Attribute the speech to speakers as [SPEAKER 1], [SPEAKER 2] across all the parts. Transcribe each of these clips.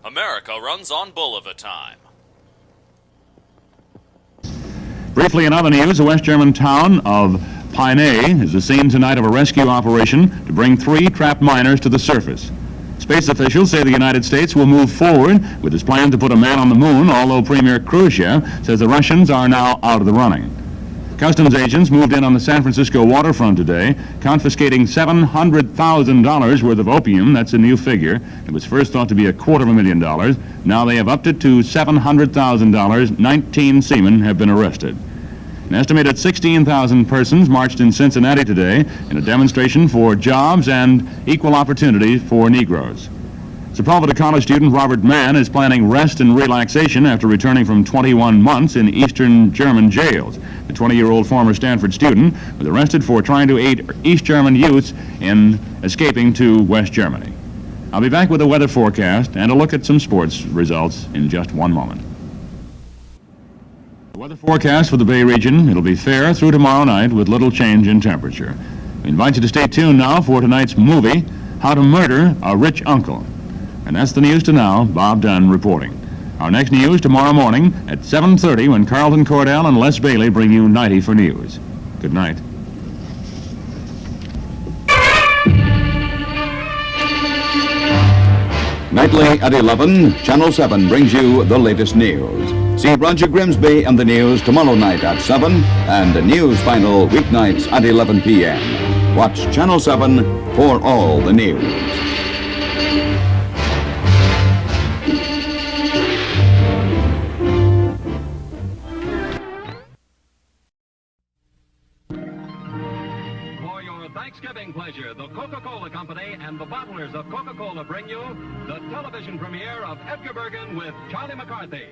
[SPEAKER 1] America runs on Bulliver time.
[SPEAKER 2] Briefly in other news, the West German town of Pinay is the scene tonight of a rescue operation to bring 3 trapped miners to the surface. Space officials say the United States will move forward with its plan to put a man on the moon, although Premier Khrushchev says the Russians are now out of the running. Customs agents moved in on the San Francisco waterfront today, confiscating $700,000 worth of opium. That's a new figure. It was first thought to be $250,000. Now they have upped it to $700,000. 19 seamen have been arrested. An estimated 16,000 persons marched in Cincinnati today in a demonstration for jobs and equal opportunity for Negroes. Sepulveda College student Robert Mann is planning rest and relaxation after returning from 21 months in Eastern German jails. The 20-year-old former Stanford student was arrested for trying to aid East German youths in escaping to West Germany. I'll be back with a weather forecast and a look at some sports results in just one moment. The weather forecast for the Bay region, it'll be fair through tomorrow night with little change in temperature. We invite you to stay tuned now for tonight's movie, How to Murder a Rich Uncle. And that's the news to now. Bob Dunn reporting. Our next news tomorrow morning at 7:30 when Carlton Cordell and Les Bailey bring you 90 for news. Good night.
[SPEAKER 3] Nightly at 11, Channel 7 brings you the latest news. See Roger Grimsby and the news tomorrow night at 7 and the news final weeknights at 11 p.m. Watch Channel 7 for all the news.
[SPEAKER 4] Thanksgiving pleasure, the Coca-Cola Company and the bottlers of Coca-Cola bring you the television premiere of Edgar Bergen with Charlie McCarthy.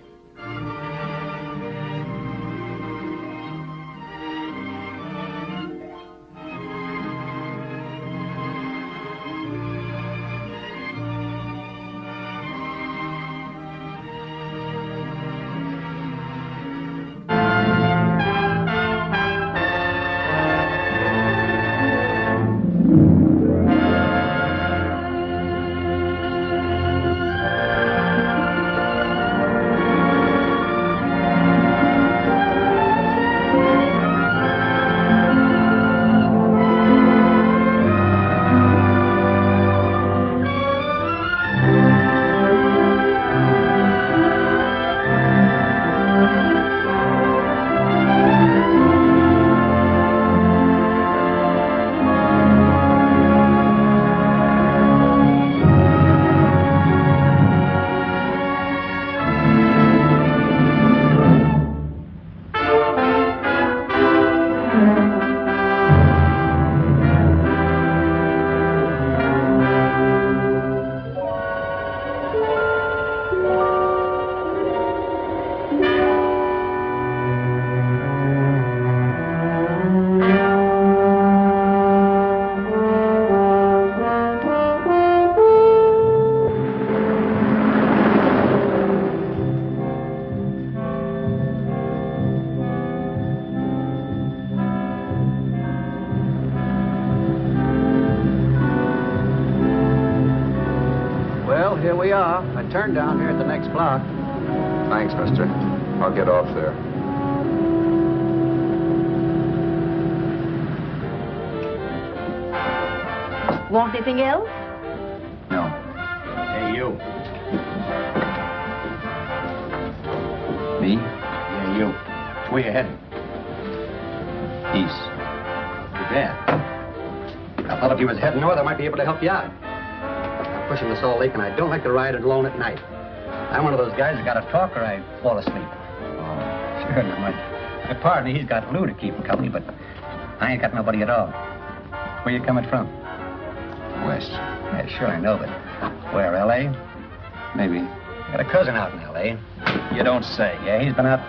[SPEAKER 5] Here we are. I turned down here at the next block.
[SPEAKER 6] Thanks, mister. I'll get off there.
[SPEAKER 7] Want anything else?
[SPEAKER 6] No.
[SPEAKER 5] Hey, you.
[SPEAKER 6] Me?
[SPEAKER 5] Yeah, you. Where you heading?
[SPEAKER 6] East.
[SPEAKER 5] Too bad. I thought if you was heading north, I might be able to help you out. I'm pushing the Salt Lake, and I don't like to ride it alone at night. I'm one of those guys that got to talk or I fall asleep.
[SPEAKER 6] Oh, sure. Now, my partner, he's got Lou to keep him company, but I ain't got nobody at all. Where you coming from? West. Yeah, sure, I know, but where, L.A.? Maybe.
[SPEAKER 5] Got a cousin out in L.A.
[SPEAKER 6] You don't say.
[SPEAKER 5] Yeah, he's been out.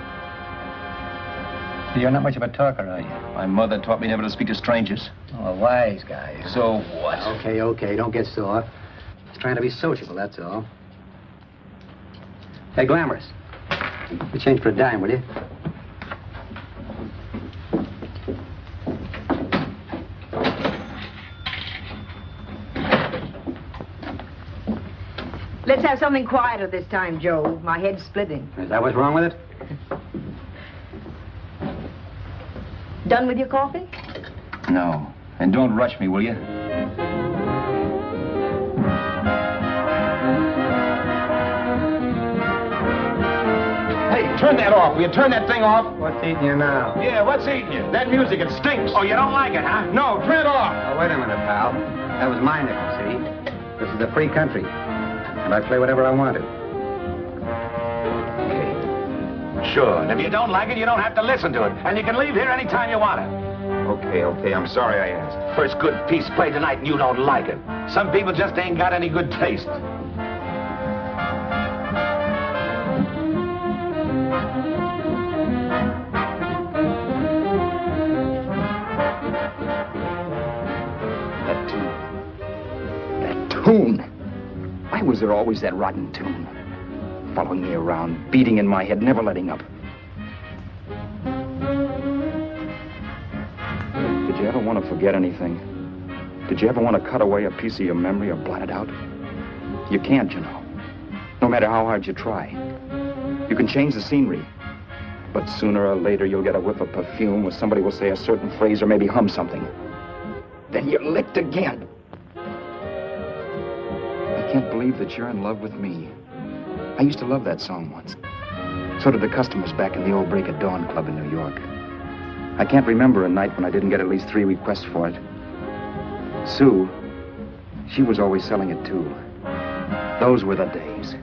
[SPEAKER 5] You're not much of a talker, are you?
[SPEAKER 6] My mother taught me never to speak to strangers.
[SPEAKER 5] Oh, a wise guy.
[SPEAKER 6] So what?
[SPEAKER 5] Okay, don't get sore. Just trying to be sociable, that's all. Hey, Glamorous. You change for a dime, will you?
[SPEAKER 7] Let's have something quieter this time, Joe. My head's splitting.
[SPEAKER 5] Is that what's wrong with it?
[SPEAKER 7] Done with your coffee?
[SPEAKER 6] No. And don't rush me, will you? Hey, turn that off. Will you turn that thing off?
[SPEAKER 5] What's eating you now?
[SPEAKER 6] Yeah, what's eating you? That music, it stinks. Oh, you don't like it, huh? No, turn it off.
[SPEAKER 5] Oh, wait a minute, pal. That was my nickel, see? This is a free country. And I play whatever I want to.
[SPEAKER 6] Okay. Sure. And if you don't like it, you don't have to listen to it. And you can leave here anytime you want to. Okay. I'm sorry I asked. First good piece played tonight and you don't like it. Some people just ain't got any good taste. That tune. Why was there always that rotten tune? Following me around, beating in my head, never letting up. Did you ever want to forget anything? Did you ever want to cut away a piece of your memory or blot it out? You can't, you know. No matter how hard you try. You can change the scenery. But sooner or later, you'll get a whiff of perfume where somebody will say a certain phrase or maybe hum something. Then you're licked again. I can't believe that you're in love with me. I used to love that song once. So did the customers back in the old Break of Dawn Club in New York. I can't remember a night when I didn't get at least 3 requests for it. Sue, she was always selling it too. Those were the days.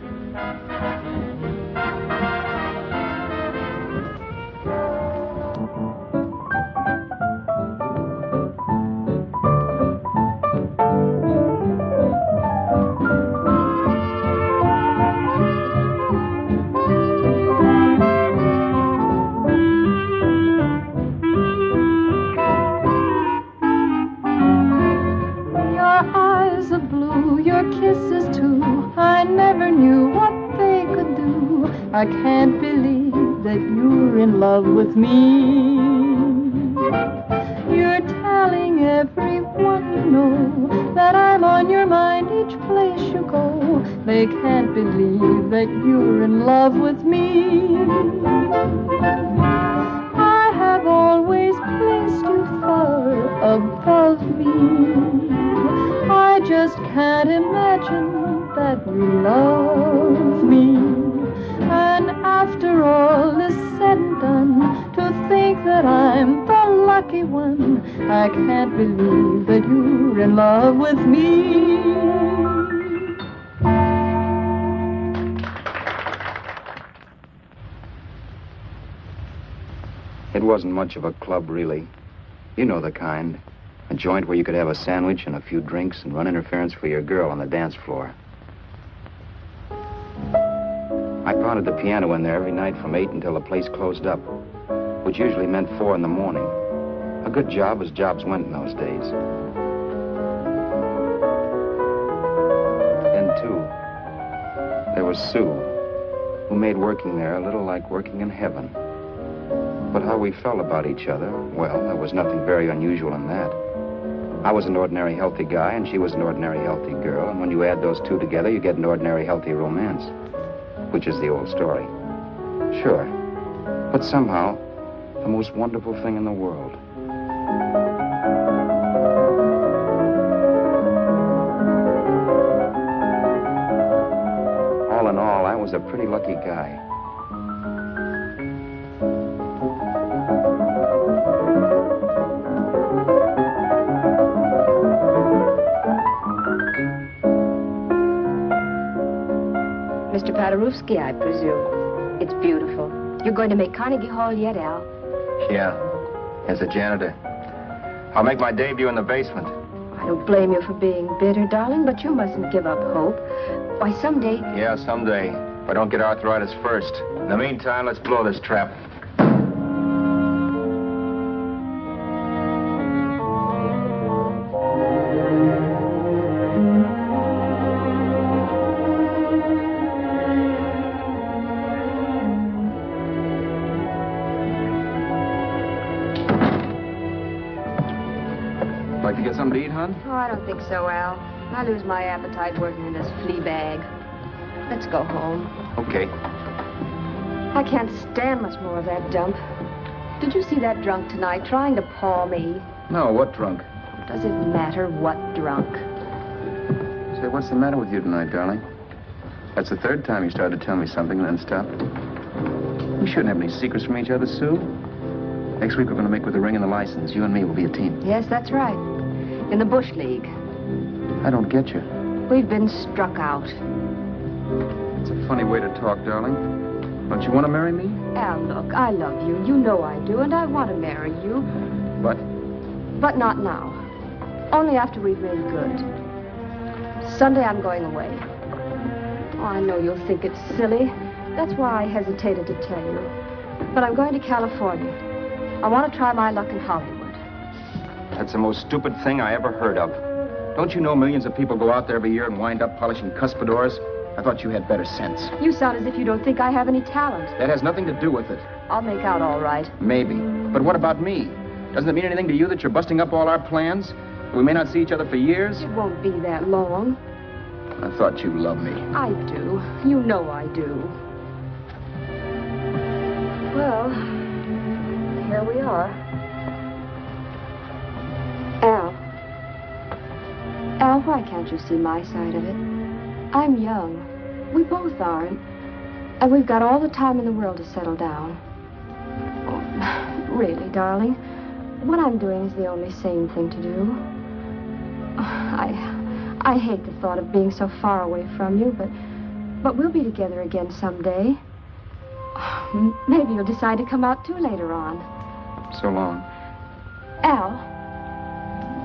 [SPEAKER 8] I can't believe that you're in love with me. You're telling everyone you know that I'm on your mind each place you go. They can't believe that you're in love with me. I have always placed you far above me. I just can't imagine that you love me. And after all is said and done, to think that I'm the lucky one, I can't believe that you're in love with me. It wasn't much of a club, really. You know the kind. A joint where you could have a sandwich and a few drinks and run interference for your girl on the dance floor. I pounded the piano in there every night from 8 until the place closed up, which usually meant 4 in the morning. A good job as jobs went in those days. Then, too, there was Sue, who made working there a little like working in heaven. But how we felt about each other, well, there was nothing very unusual in that. I was an ordinary healthy guy, and she was an ordinary healthy girl, and when you add those two together, you get an ordinary healthy romance. Which is the old story. Sure. But somehow, the most wonderful thing in the world. All in all, I was a pretty lucky guy.
[SPEAKER 7] Mr. Paderewski, I presume. It's beautiful. You're going to make Carnegie Hall yet, Al?
[SPEAKER 6] Yeah, as a janitor. I'll make my debut in the basement.
[SPEAKER 7] I don't blame you for being bitter, darling, but you mustn't give up hope. Why, someday...
[SPEAKER 6] Yeah, someday. If I don't get arthritis first. In the meantime, let's blow this trap. Like to get something to eat, hon?
[SPEAKER 7] Oh, I don't think so, Al. I lose my appetite working in this flea bag. Let's go home.
[SPEAKER 8] Okay.
[SPEAKER 7] I can't stand much more of that dump. Did you see that drunk tonight trying to paw me?
[SPEAKER 8] No, what drunk?
[SPEAKER 7] Does it matter what drunk?
[SPEAKER 8] Say, what's the matter with you tonight, darling? That's the third time you started to tell me something and then stopped. We shouldn't have any secrets from each other, Sue. Next week we're going to make with the ring and the license. You and me will be a team.
[SPEAKER 7] Yes, that's right. In the Bush League.
[SPEAKER 8] I don't get you.
[SPEAKER 7] We've been struck out.
[SPEAKER 8] It's a funny way to talk, darling. Don't you want to marry me?
[SPEAKER 7] Al, look, I love you. You know I do, and I want to marry you.
[SPEAKER 8] But?
[SPEAKER 7] But not now. Only after we've made good. Sunday I'm going away. Oh, I know you'll think it's silly. That's why I hesitated to tell you. But I'm going to California. I want to try my luck in Hollywood.
[SPEAKER 8] That's the most stupid thing I ever heard of. Don't you know millions of people go out there every year and wind up polishing cuspidors? I thought you had better sense.
[SPEAKER 7] You sound as if you don't think I have any talent.
[SPEAKER 8] That has nothing to do with it.
[SPEAKER 7] I'll make out all right.
[SPEAKER 8] Maybe. But what about me? Doesn't it mean anything to you that you're busting up all our plans? We may not see each other for years?
[SPEAKER 7] It won't be that long.
[SPEAKER 8] I thought you loved me.
[SPEAKER 7] I do. You know I do. Well, here we are. Al, why can't you see my side of it? I'm young. We both are, and we've got all the time in the world to settle down. Oh, really, darling, what I'm doing is the only sane thing to do. I hate the thought of being so far away from you, but we'll be together again someday. Maybe you'll decide to come out too later on.
[SPEAKER 8] So long.
[SPEAKER 7] Al,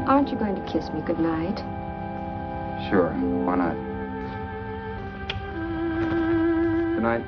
[SPEAKER 7] aren't you going to kiss me goodnight?
[SPEAKER 8] Sure, why not? Good night.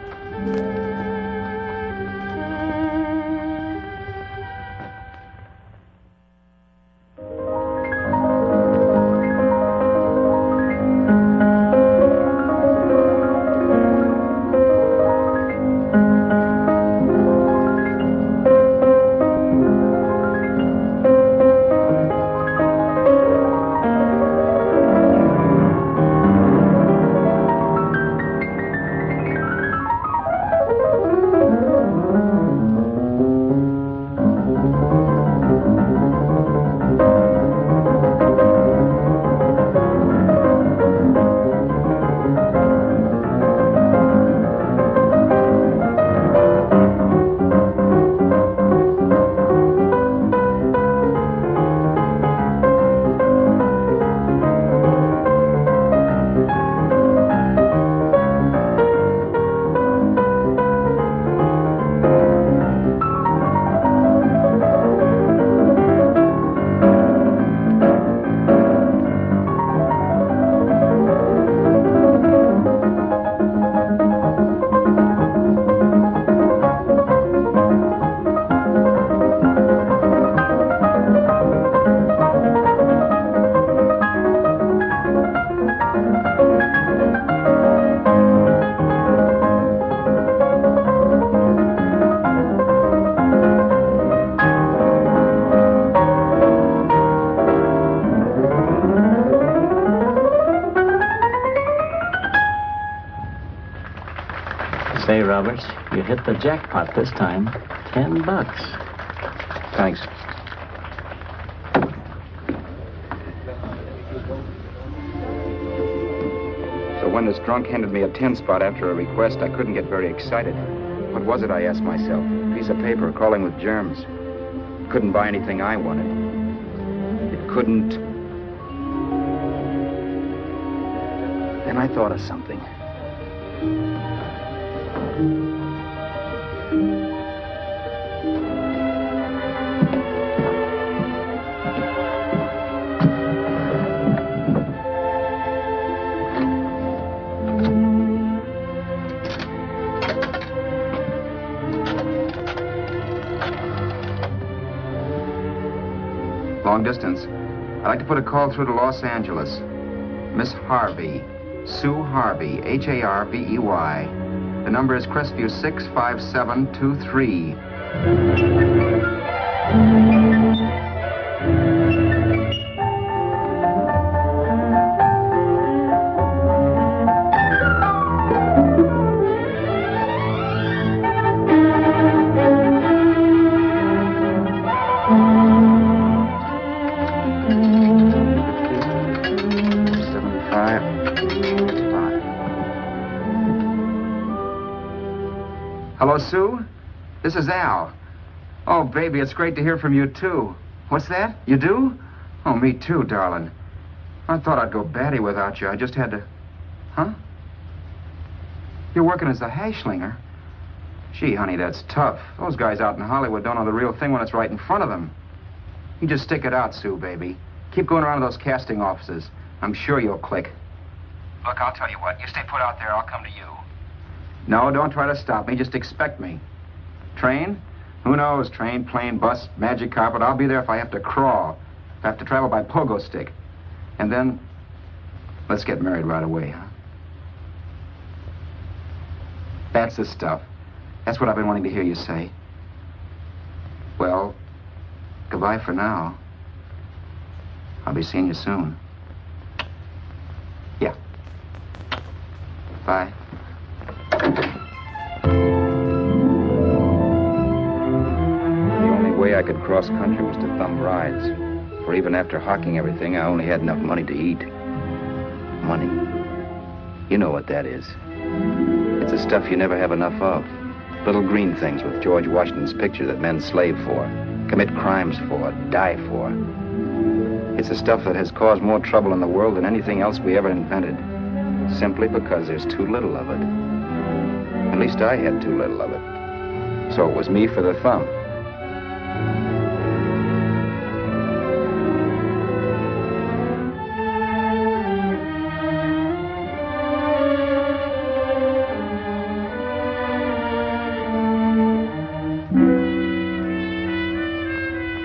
[SPEAKER 9] Say, Roberts, you hit the jackpot this time. $10.
[SPEAKER 8] Thanks. So when this drunk handed me a 10 spot after a request, I couldn't get very excited. What was it, I asked myself? A piece of paper crawling with germs. It couldn't buy anything I wanted. It couldn't... Then I thought of something. Long distance. I'd like to put a call through to Los Angeles. Miss Harvey. Sue Harvey, Harvey. The number is Crestview 65723. Sue? This is Al. Oh, baby, it's great to hear from you, too. What's that? You do? Oh, me too, darling. I thought I'd go batty without you. I just had to... Huh? You're working as a hashlinger? Gee, honey, that's tough. Those guys out in Hollywood don't know the real thing when it's right in front of them. You just stick it out, Sue, baby. Keep going around to those casting offices. I'm sure you'll click. Look, I'll tell you what. You stay put out there, I'll come to you. No, don't try to stop me. Just expect me. Train? Who knows? Train, plane, bus, magic carpet. I'll be there if I have to crawl. If I have to travel by pogo stick. And then, let's get married right away, huh? That's the stuff. That's what I've been wanting to hear you say. Well, goodbye for now. I'll be seeing you soon. Yeah. Bye. The only way I could cross country was to thumb rides. For even after hawking everything, I only had enough money to eat. Money. You know what that is. It's the stuff you never have enough of. Little green things with George Washington's picture that men slave for, commit crimes for, die for. It's the stuff that has caused more trouble in the world than anything else we ever invented. Simply because there's too little of it. At least I had too little of it. So it was me for the thumb.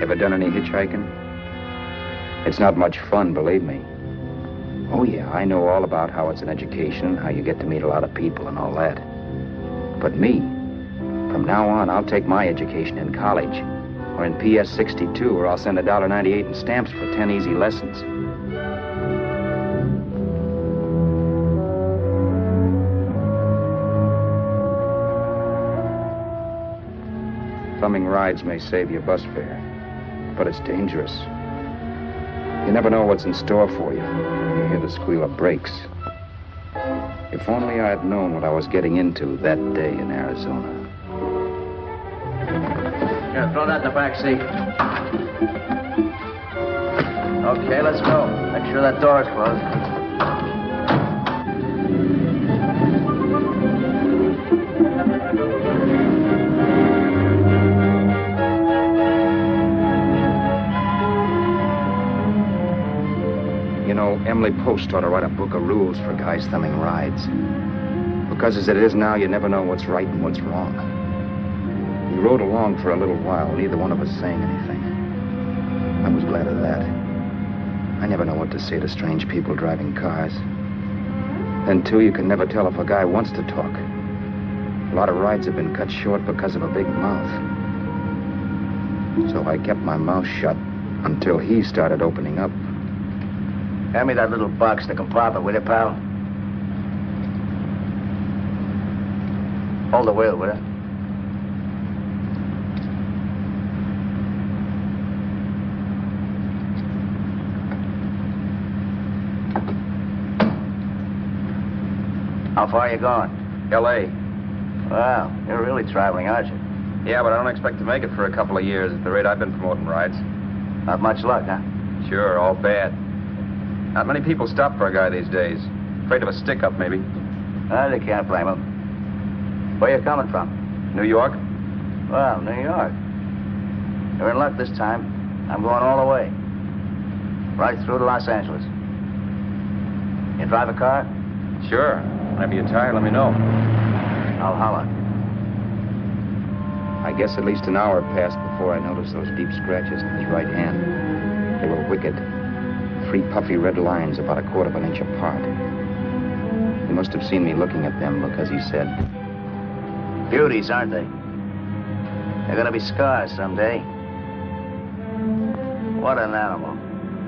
[SPEAKER 8] Ever done any hitchhiking? It's not much fun, believe me. Oh, yeah, I know all about how it's an education, how you get to meet a lot of people and all that. But me, from now on, I'll take my education in college, or in PS 62, or I'll send $1.98 in stamps for 10 easy lessons. Thumbing rides may save your bus fare, but it's dangerous. You never know what's in store for you. You hear the squeal of brakes. If only I had known what I was getting into that day in Arizona.
[SPEAKER 6] Here, throw that in the back seat. Okay, let's go. Make sure that door is closed.
[SPEAKER 8] You know, Emily Post ought to write a book of rules for guys thumbing rides. Because as it is now, you never know what's right and what's wrong. We rode along for a little while, neither one of us saying anything. I was glad of that. I never know what to say to strange people driving cars. Then, too, you can never tell if a guy wants to talk. A lot of rides have been cut short because of a big mouth. So I kept my mouth shut until he started opening up.
[SPEAKER 6] Hand me that little box, the compartment, will you, pal? Hold the wheel, will you? How far are you going?
[SPEAKER 8] L.A.
[SPEAKER 6] Wow, you're really traveling, aren't you?
[SPEAKER 8] Yeah, but I don't expect to make it for a couple of years at the rate I've been promoting rides.
[SPEAKER 6] Not much luck, huh?
[SPEAKER 8] Sure, all bad. Not many people stop for a guy these days. Afraid of a stick-up, maybe.
[SPEAKER 6] They can't blame him. Where you coming from?
[SPEAKER 8] New York?
[SPEAKER 6] Well, New York. You're in luck this time. I'm going all the way. Right through to Los Angeles. You drive a car?
[SPEAKER 8] Sure. Whenever you're tired, let me know.
[SPEAKER 6] I'll holler.
[SPEAKER 8] I guess at least an hour passed before I noticed those deep scratches in his right hand. They were wicked. 3 puffy red lines about 1/4 inch apart. He must have seen me looking at them because he said,
[SPEAKER 6] Beauties, aren't they? They're gonna be scars someday. What an animal.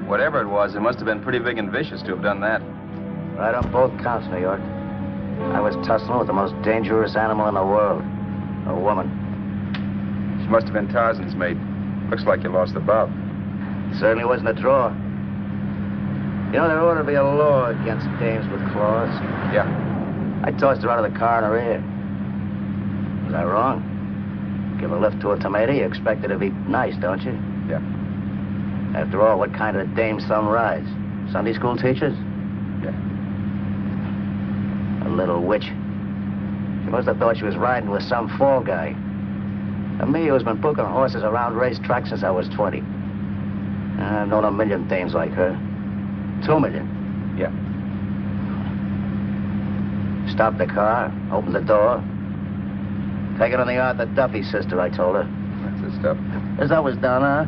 [SPEAKER 8] whatever it was, it must have been pretty big and vicious to have done that.
[SPEAKER 6] Right on both counts, New York. I was tussling with the most dangerous animal in the world. A woman.
[SPEAKER 8] She must have been Tarzan's mate. Looks like you lost the bout.
[SPEAKER 6] Certainly wasn't a draw. You know, there ought to be a law against dames with claws.
[SPEAKER 8] Yeah.
[SPEAKER 6] I tossed her out of the car in her ear. It was that wrong? Give a lift to a tomato, you expect it to be nice, don't you?
[SPEAKER 8] Yeah.
[SPEAKER 6] After all, what kind of dame some rides? Sunday school teachers?
[SPEAKER 8] Yeah.
[SPEAKER 6] A little witch. She must have thought she was riding with some fall guy. And me, who's been booking horses around racetracks since I was 20. I've known a million dames like her. 2 million.
[SPEAKER 8] Yeah.
[SPEAKER 6] Stop the car, open the door. Take it on the Arthur Duffy sister, I told her.
[SPEAKER 8] That's the stuff.
[SPEAKER 6] Is that was done, huh?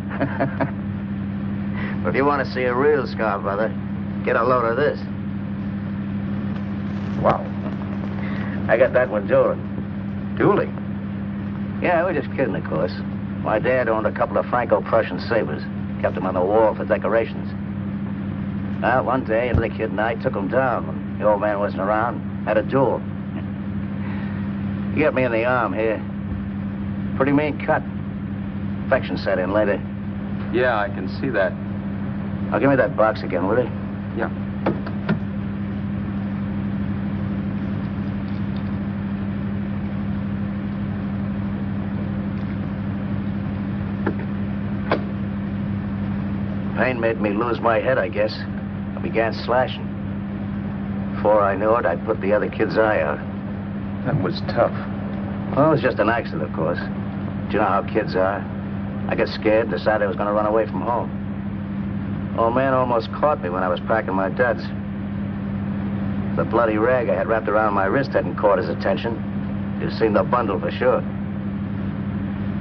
[SPEAKER 6] But if you want to see a real scar, brother, get a load of this.
[SPEAKER 8] Wow.
[SPEAKER 6] I got that one dueling.
[SPEAKER 8] Dueling?
[SPEAKER 6] Yeah, we're just kidding, of course. My dad owned a couple of Franco-Prussian sabers. Kept them on the wall for decorations. Well, one day, the kid and I took them down when the old man wasn't around. Had a duel. He got me in the arm here. Pretty mean cut. Infection set in later.
[SPEAKER 8] Yeah, I can see that.
[SPEAKER 6] Now, give me that box again, will you?
[SPEAKER 8] Yeah.
[SPEAKER 6] Pain made me lose my head, I guess. I began slashing. Before I knew it, I put the other kid's eye out.
[SPEAKER 8] That was tough.
[SPEAKER 6] Well, it was just an accident, of course. But you know how kids are. I got scared, decided I was going to run away from home. Old man almost caught me when I was packing my duds. The bloody rag I had wrapped around my wrist hadn't caught his attention. You'd seen the bundle for sure.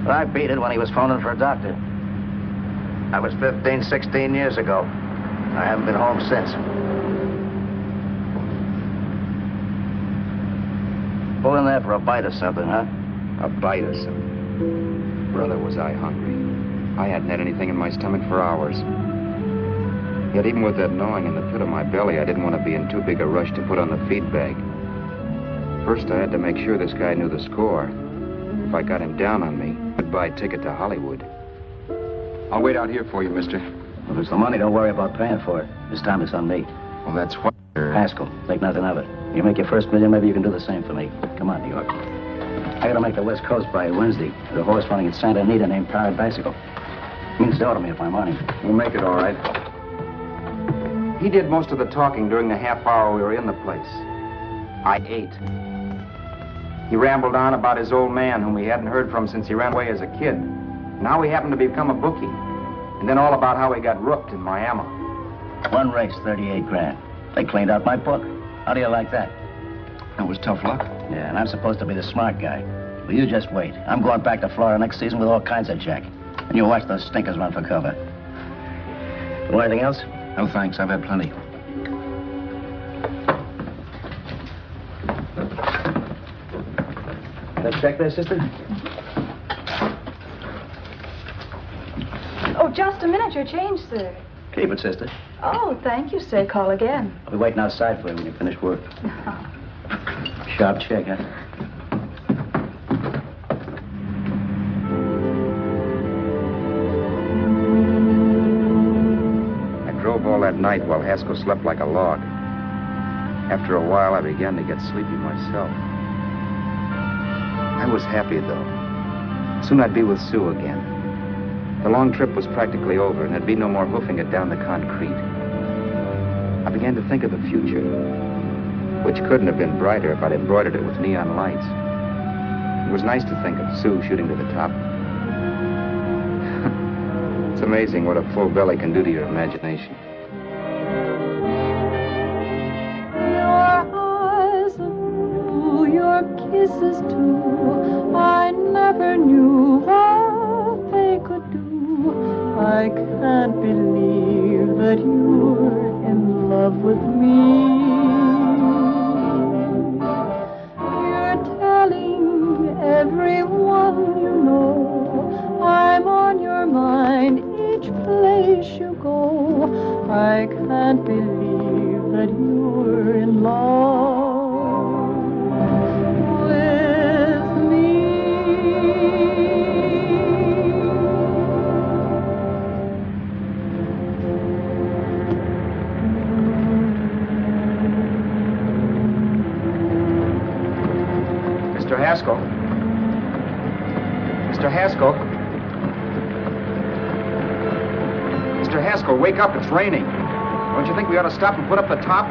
[SPEAKER 6] But I beat it when he was phoning for a doctor. That was 15, 16 years ago. I haven't been home since. Pull in there for a bite or something, huh?
[SPEAKER 8] A bite or something. Brother, was I hungry. I hadn't had anything in my stomach for hours. Yet even with that gnawing in the pit of my belly, I didn't want to be in too big a rush to put on the feed bag. First, I had to make sure this guy knew the score. If I got him down on me, goodbye ticket to Hollywood. I'll wait out here for you, mister.
[SPEAKER 6] Well, if it's the money, don't worry about paying for it. This time it's on me.
[SPEAKER 8] Well, that's what...
[SPEAKER 6] Haskell, think nothing of it. You make your first million, maybe you can do the same for me. Come on, New York. I gotta make the West Coast by Wednesday. There's a horse running at Santa Anita named Pirate Bicycle. Means to order me if I'm on him.
[SPEAKER 8] We'll make it all right. He did most of the talking during the half hour we were in the place. I ate. He rambled on about his old man, whom we hadn't heard from since he ran away as a kid. And how he happened to become a bookie. And then all about how he got rooked in Miami.
[SPEAKER 6] One race, 38 grand. They cleaned out my book. How do you like that?
[SPEAKER 8] That was tough luck.
[SPEAKER 6] Yeah, and I'm supposed to be the smart guy. Well, you just wait. I'm going back to Florida next season with all kinds of jack. And you watch those stinkers run for cover. Want anything else?
[SPEAKER 8] No, thanks. I've had plenty.
[SPEAKER 6] That check there, sister?
[SPEAKER 10] Oh, just a minute. Your change, sir.
[SPEAKER 6] Keep it, sister.
[SPEAKER 10] Oh, thank you, sir. Call again.
[SPEAKER 6] I'll be waiting outside for you when you finish work. Sharp check, huh?
[SPEAKER 8] I drove all that night while Haskell slept like a log. After a while, I began to get sleepy myself. I was happy, though. Soon I'd be with Sue again. The long trip was practically over, and there'd be no more hoofing it down the concrete. I began to think of the future, which couldn't have been brighter if I'd embroidered it with neon lights. It was nice to think of Sue shooting to the top. It's amazing what a full belly can do to your imagination.
[SPEAKER 10] Your eyes are blue, your kisses too. I never knew what they could do. I can't believe that you're in love with me. You're telling everyone you know I'm on your mind each place you go. I can't believe that you're in love with me.
[SPEAKER 8] Mr. Haskell, Mr. Haskell. Mr. Haskell, wake up. It's raining. Don't you think we ought to stop and put up the top?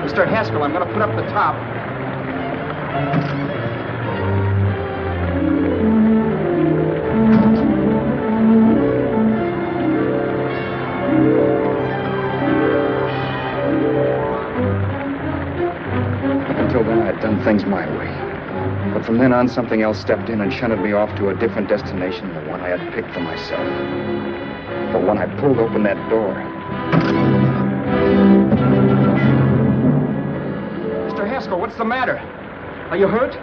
[SPEAKER 8] Mr. Haskell, I'm going to put up the top. Until then, I'd done things my way. But from then on, something else stepped in and shunted me off to a different destination than the one I had picked for myself. But when I pulled open that door... Mr. Haskell, what's the matter? Are you hurt?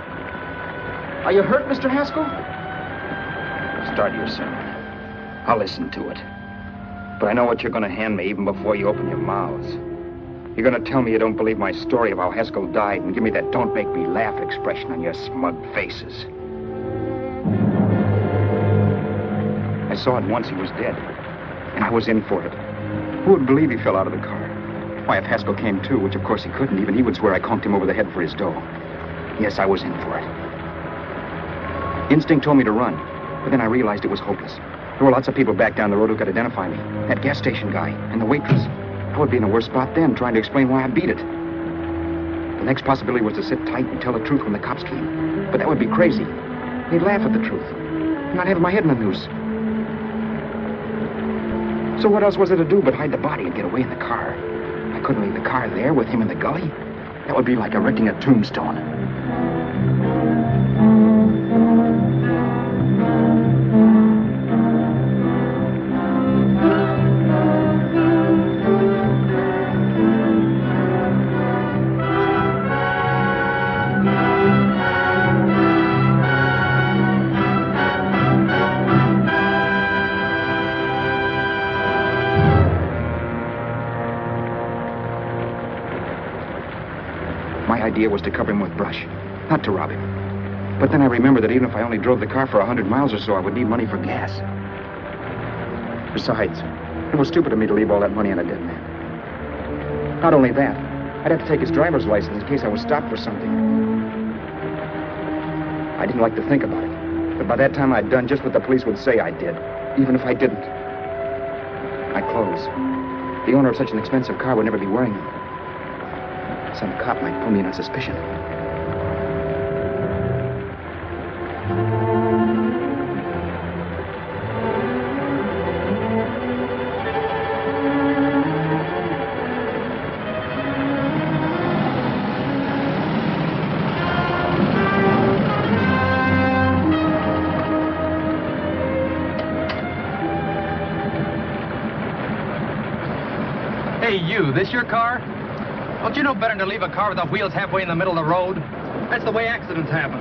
[SPEAKER 8] Are you hurt, Mr. Haskell? Start your sermon. I'll listen to it. But I know what you're going to hand me even before you open your mouths. You're going to tell me you don't believe my story of how Haskell died and give me that don't make me laugh expression on your smug faces. I saw at once he was dead, and I was in for it. Who would believe he fell out of the car? Why, if Haskell came too, which of course he couldn't, even he would swear I conked him over the head for his dough. Yes, I was in for it. Instinct told me to run, but then I realized it was hopeless. There were lots of people back down the road who could identify me. That gas station guy and the waitress. I would be in a worse spot then, trying to explain why I beat it. The next possibility was to sit tight and tell the truth when the cops came. But that would be crazy. They'd laugh at the truth. I'm not having my head in the noose. So what else was there to do but hide the body and get away in the car? I couldn't leave the car there with him in the gully. That would be like erecting a tombstone. My idea was to cover him with brush, not to rob him. But then I remembered that even if I only drove the car for 100 miles or so, I would need money for gas. Besides, it was stupid of me to leave all that money on a dead man. Not only that, I'd have to take his driver's license in case I was stopped for something. I didn't like to think about it, but by that time I'd done just what the police would say I did, even if I didn't. My clothes. The owner of such an expensive car would never be wearing them. Some cop might pull me in on suspicion.
[SPEAKER 5] Hey, you, this your car? Don't you know better than to leave a car with the wheels halfway in the middle of the road? That's the way accidents happen.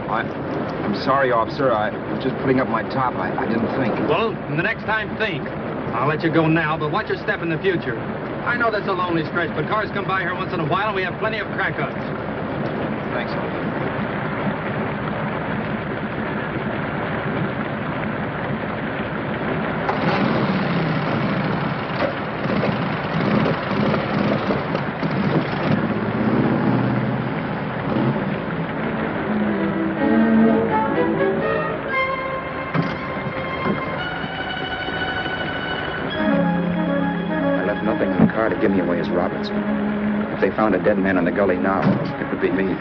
[SPEAKER 8] I'm sorry, officer. I was just putting up my top. I didn't think.
[SPEAKER 5] Well, the next time, think. I'll let you go now, but watch your step in the future. I know that's a lonely stretch, but cars come by here once in a while, and we have plenty of crack-ups.
[SPEAKER 8] Thanks, officer. To give me away as Roberts. If they found a dead man in the gully now, it would be me.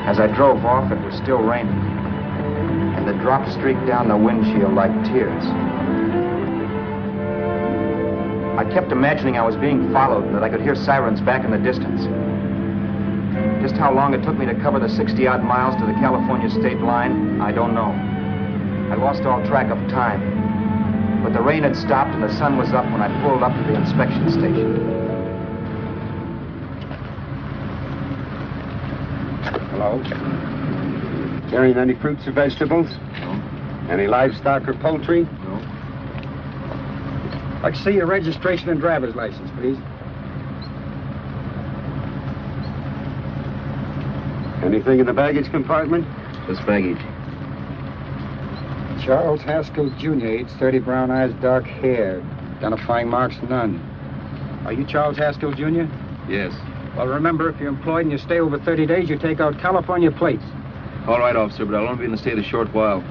[SPEAKER 8] As I drove off, it was still raining, and the drops streaked down the windshield like tears. I kept imagining I was being followed and that I could hear sirens back in the distance. Just how long it took me to cover the 60-odd miles to the California state line, I don't know. I lost all track of time. But the rain had stopped and the sun was up when I pulled up to the inspection station.
[SPEAKER 11] Hello? Carrying any fruits or vegetables?
[SPEAKER 8] No.
[SPEAKER 11] Any livestock or poultry?
[SPEAKER 8] No.
[SPEAKER 11] I'd like to see your registration and driver's license, please. Anything in the baggage compartment?
[SPEAKER 8] Just baggage.
[SPEAKER 11] Charles Haskell, Jr., age 30, brown eyes, dark hair. Identifying marks, none. Are you Charles Haskell, Jr.?
[SPEAKER 8] Yes.
[SPEAKER 11] Well, remember, if you're employed and you stay over 30 days, you take out California plates.
[SPEAKER 8] All right, officer, but I'll only be in the state a short while.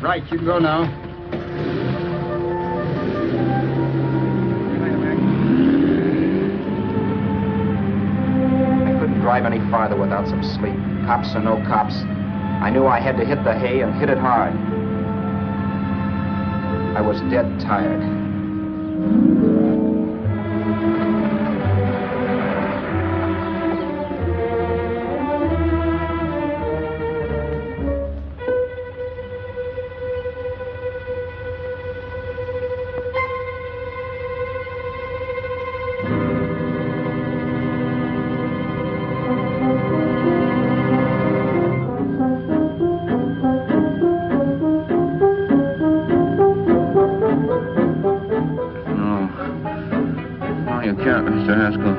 [SPEAKER 11] Right, you can go now.
[SPEAKER 8] I couldn't drive any farther without some sleep. Cops or no cops, I knew I had to hit the hay and hit it hard. I was dead tired. Mr. Haskell.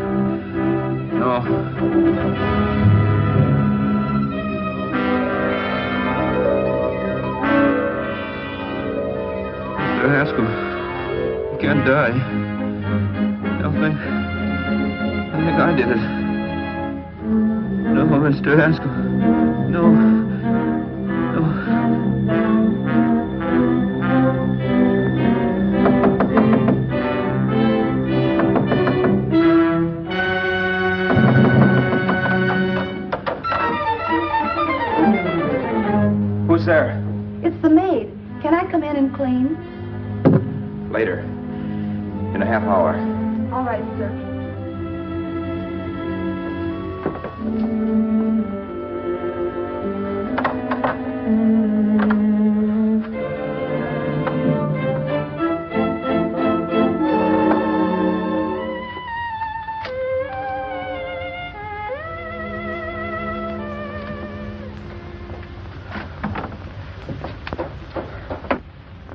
[SPEAKER 8] No. Mr. Haskell, you can't die. I think I did it. No, Mr. Haskell. No. No. Who's there?
[SPEAKER 12] It's the maid. Can I come in and clean?
[SPEAKER 8] Later. In a half hour.
[SPEAKER 12] All right, sir.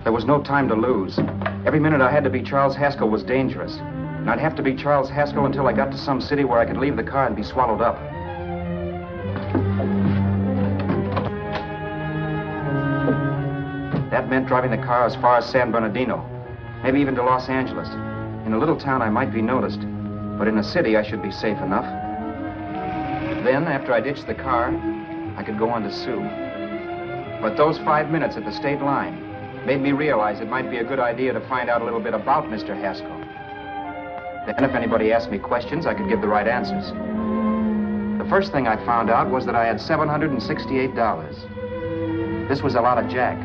[SPEAKER 8] There was no time to lose. Every minute I had to be Charles Haskell was dangerous. And I'd have to be Charles Haskell until I got to some city where I could leave the car and be swallowed up. That meant driving the car as far as San Bernardino, maybe even to Los Angeles. In a little town I might be noticed, but in a city I should be safe enough. Then, after I ditched the car, I could go on to Sue. But those 5 minutes at the state line made me realize it might be a good idea to find out a little bit about Mr. Haskell. Then if anybody asked me questions, I could give the right answers. The first thing I found out was that I had $768. This was a lot of jack,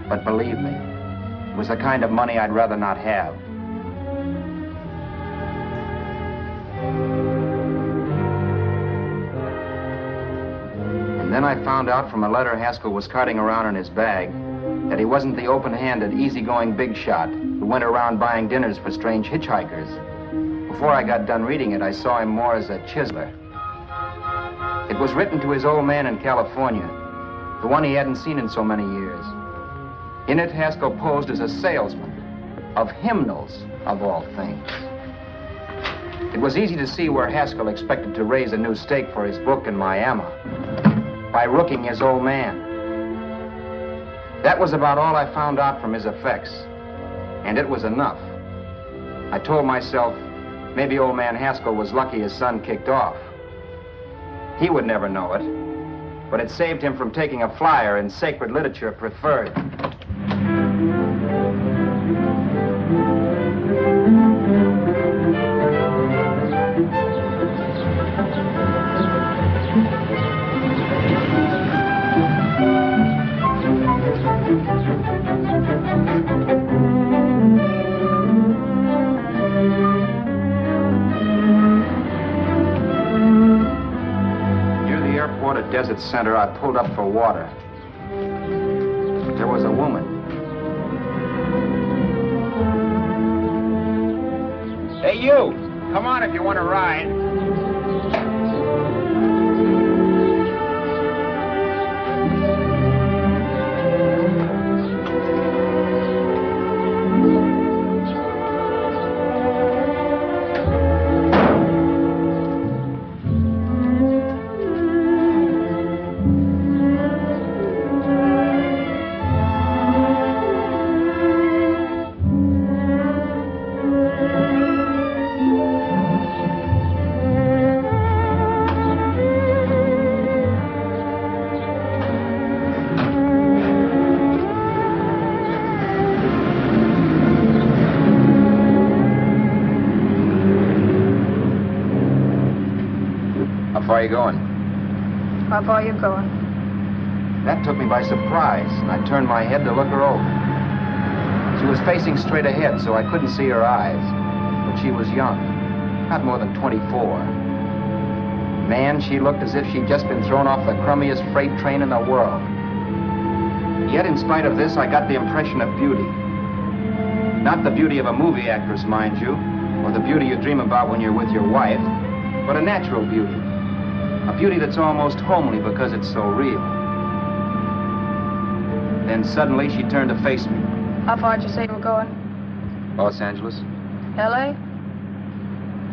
[SPEAKER 8] but believe me, it was the kind of money I'd rather not have. And then I found out from a letter Haskell was carting around in his bag that he wasn't the open-handed, easygoing big shot who went around buying dinners for strange hitchhikers. Before I got done reading it, I saw him more as a chiseler. It was written to his old man in California, the one he hadn't seen in so many years. In it, Haskell posed as a salesman of hymnals, of all things. It was easy to see where Haskell expected to raise a new stake for his book in Miami by rooking his old man. That was about all I found out from his effects, and it was enough. I told myself, maybe old man Haskell was lucky his son kicked off. He would never know it, but it saved him from taking a flyer in Sacred Literature Preferred. Desert Center, I pulled up for water. There was a woman.
[SPEAKER 11] Hey, you! Come on if you want to ride.
[SPEAKER 8] far are you going?
[SPEAKER 7] How far are you going?
[SPEAKER 8] That took me by surprise, and I turned my head to look her over. She was facing straight ahead, so I couldn't see her eyes. But she was young, not more than 24. Man, she looked as if she'd just been thrown off the crummiest freight train in the world. Yet, in spite of this, I got the impression of beauty. Not the beauty of a movie actress, mind you, or the beauty you dream about when you're with your wife, but a natural beauty. A beauty that's almost homely because it's so real. Then suddenly she turned to face me.
[SPEAKER 7] How far did you say you were going?
[SPEAKER 8] Los Angeles?
[SPEAKER 7] L.A.?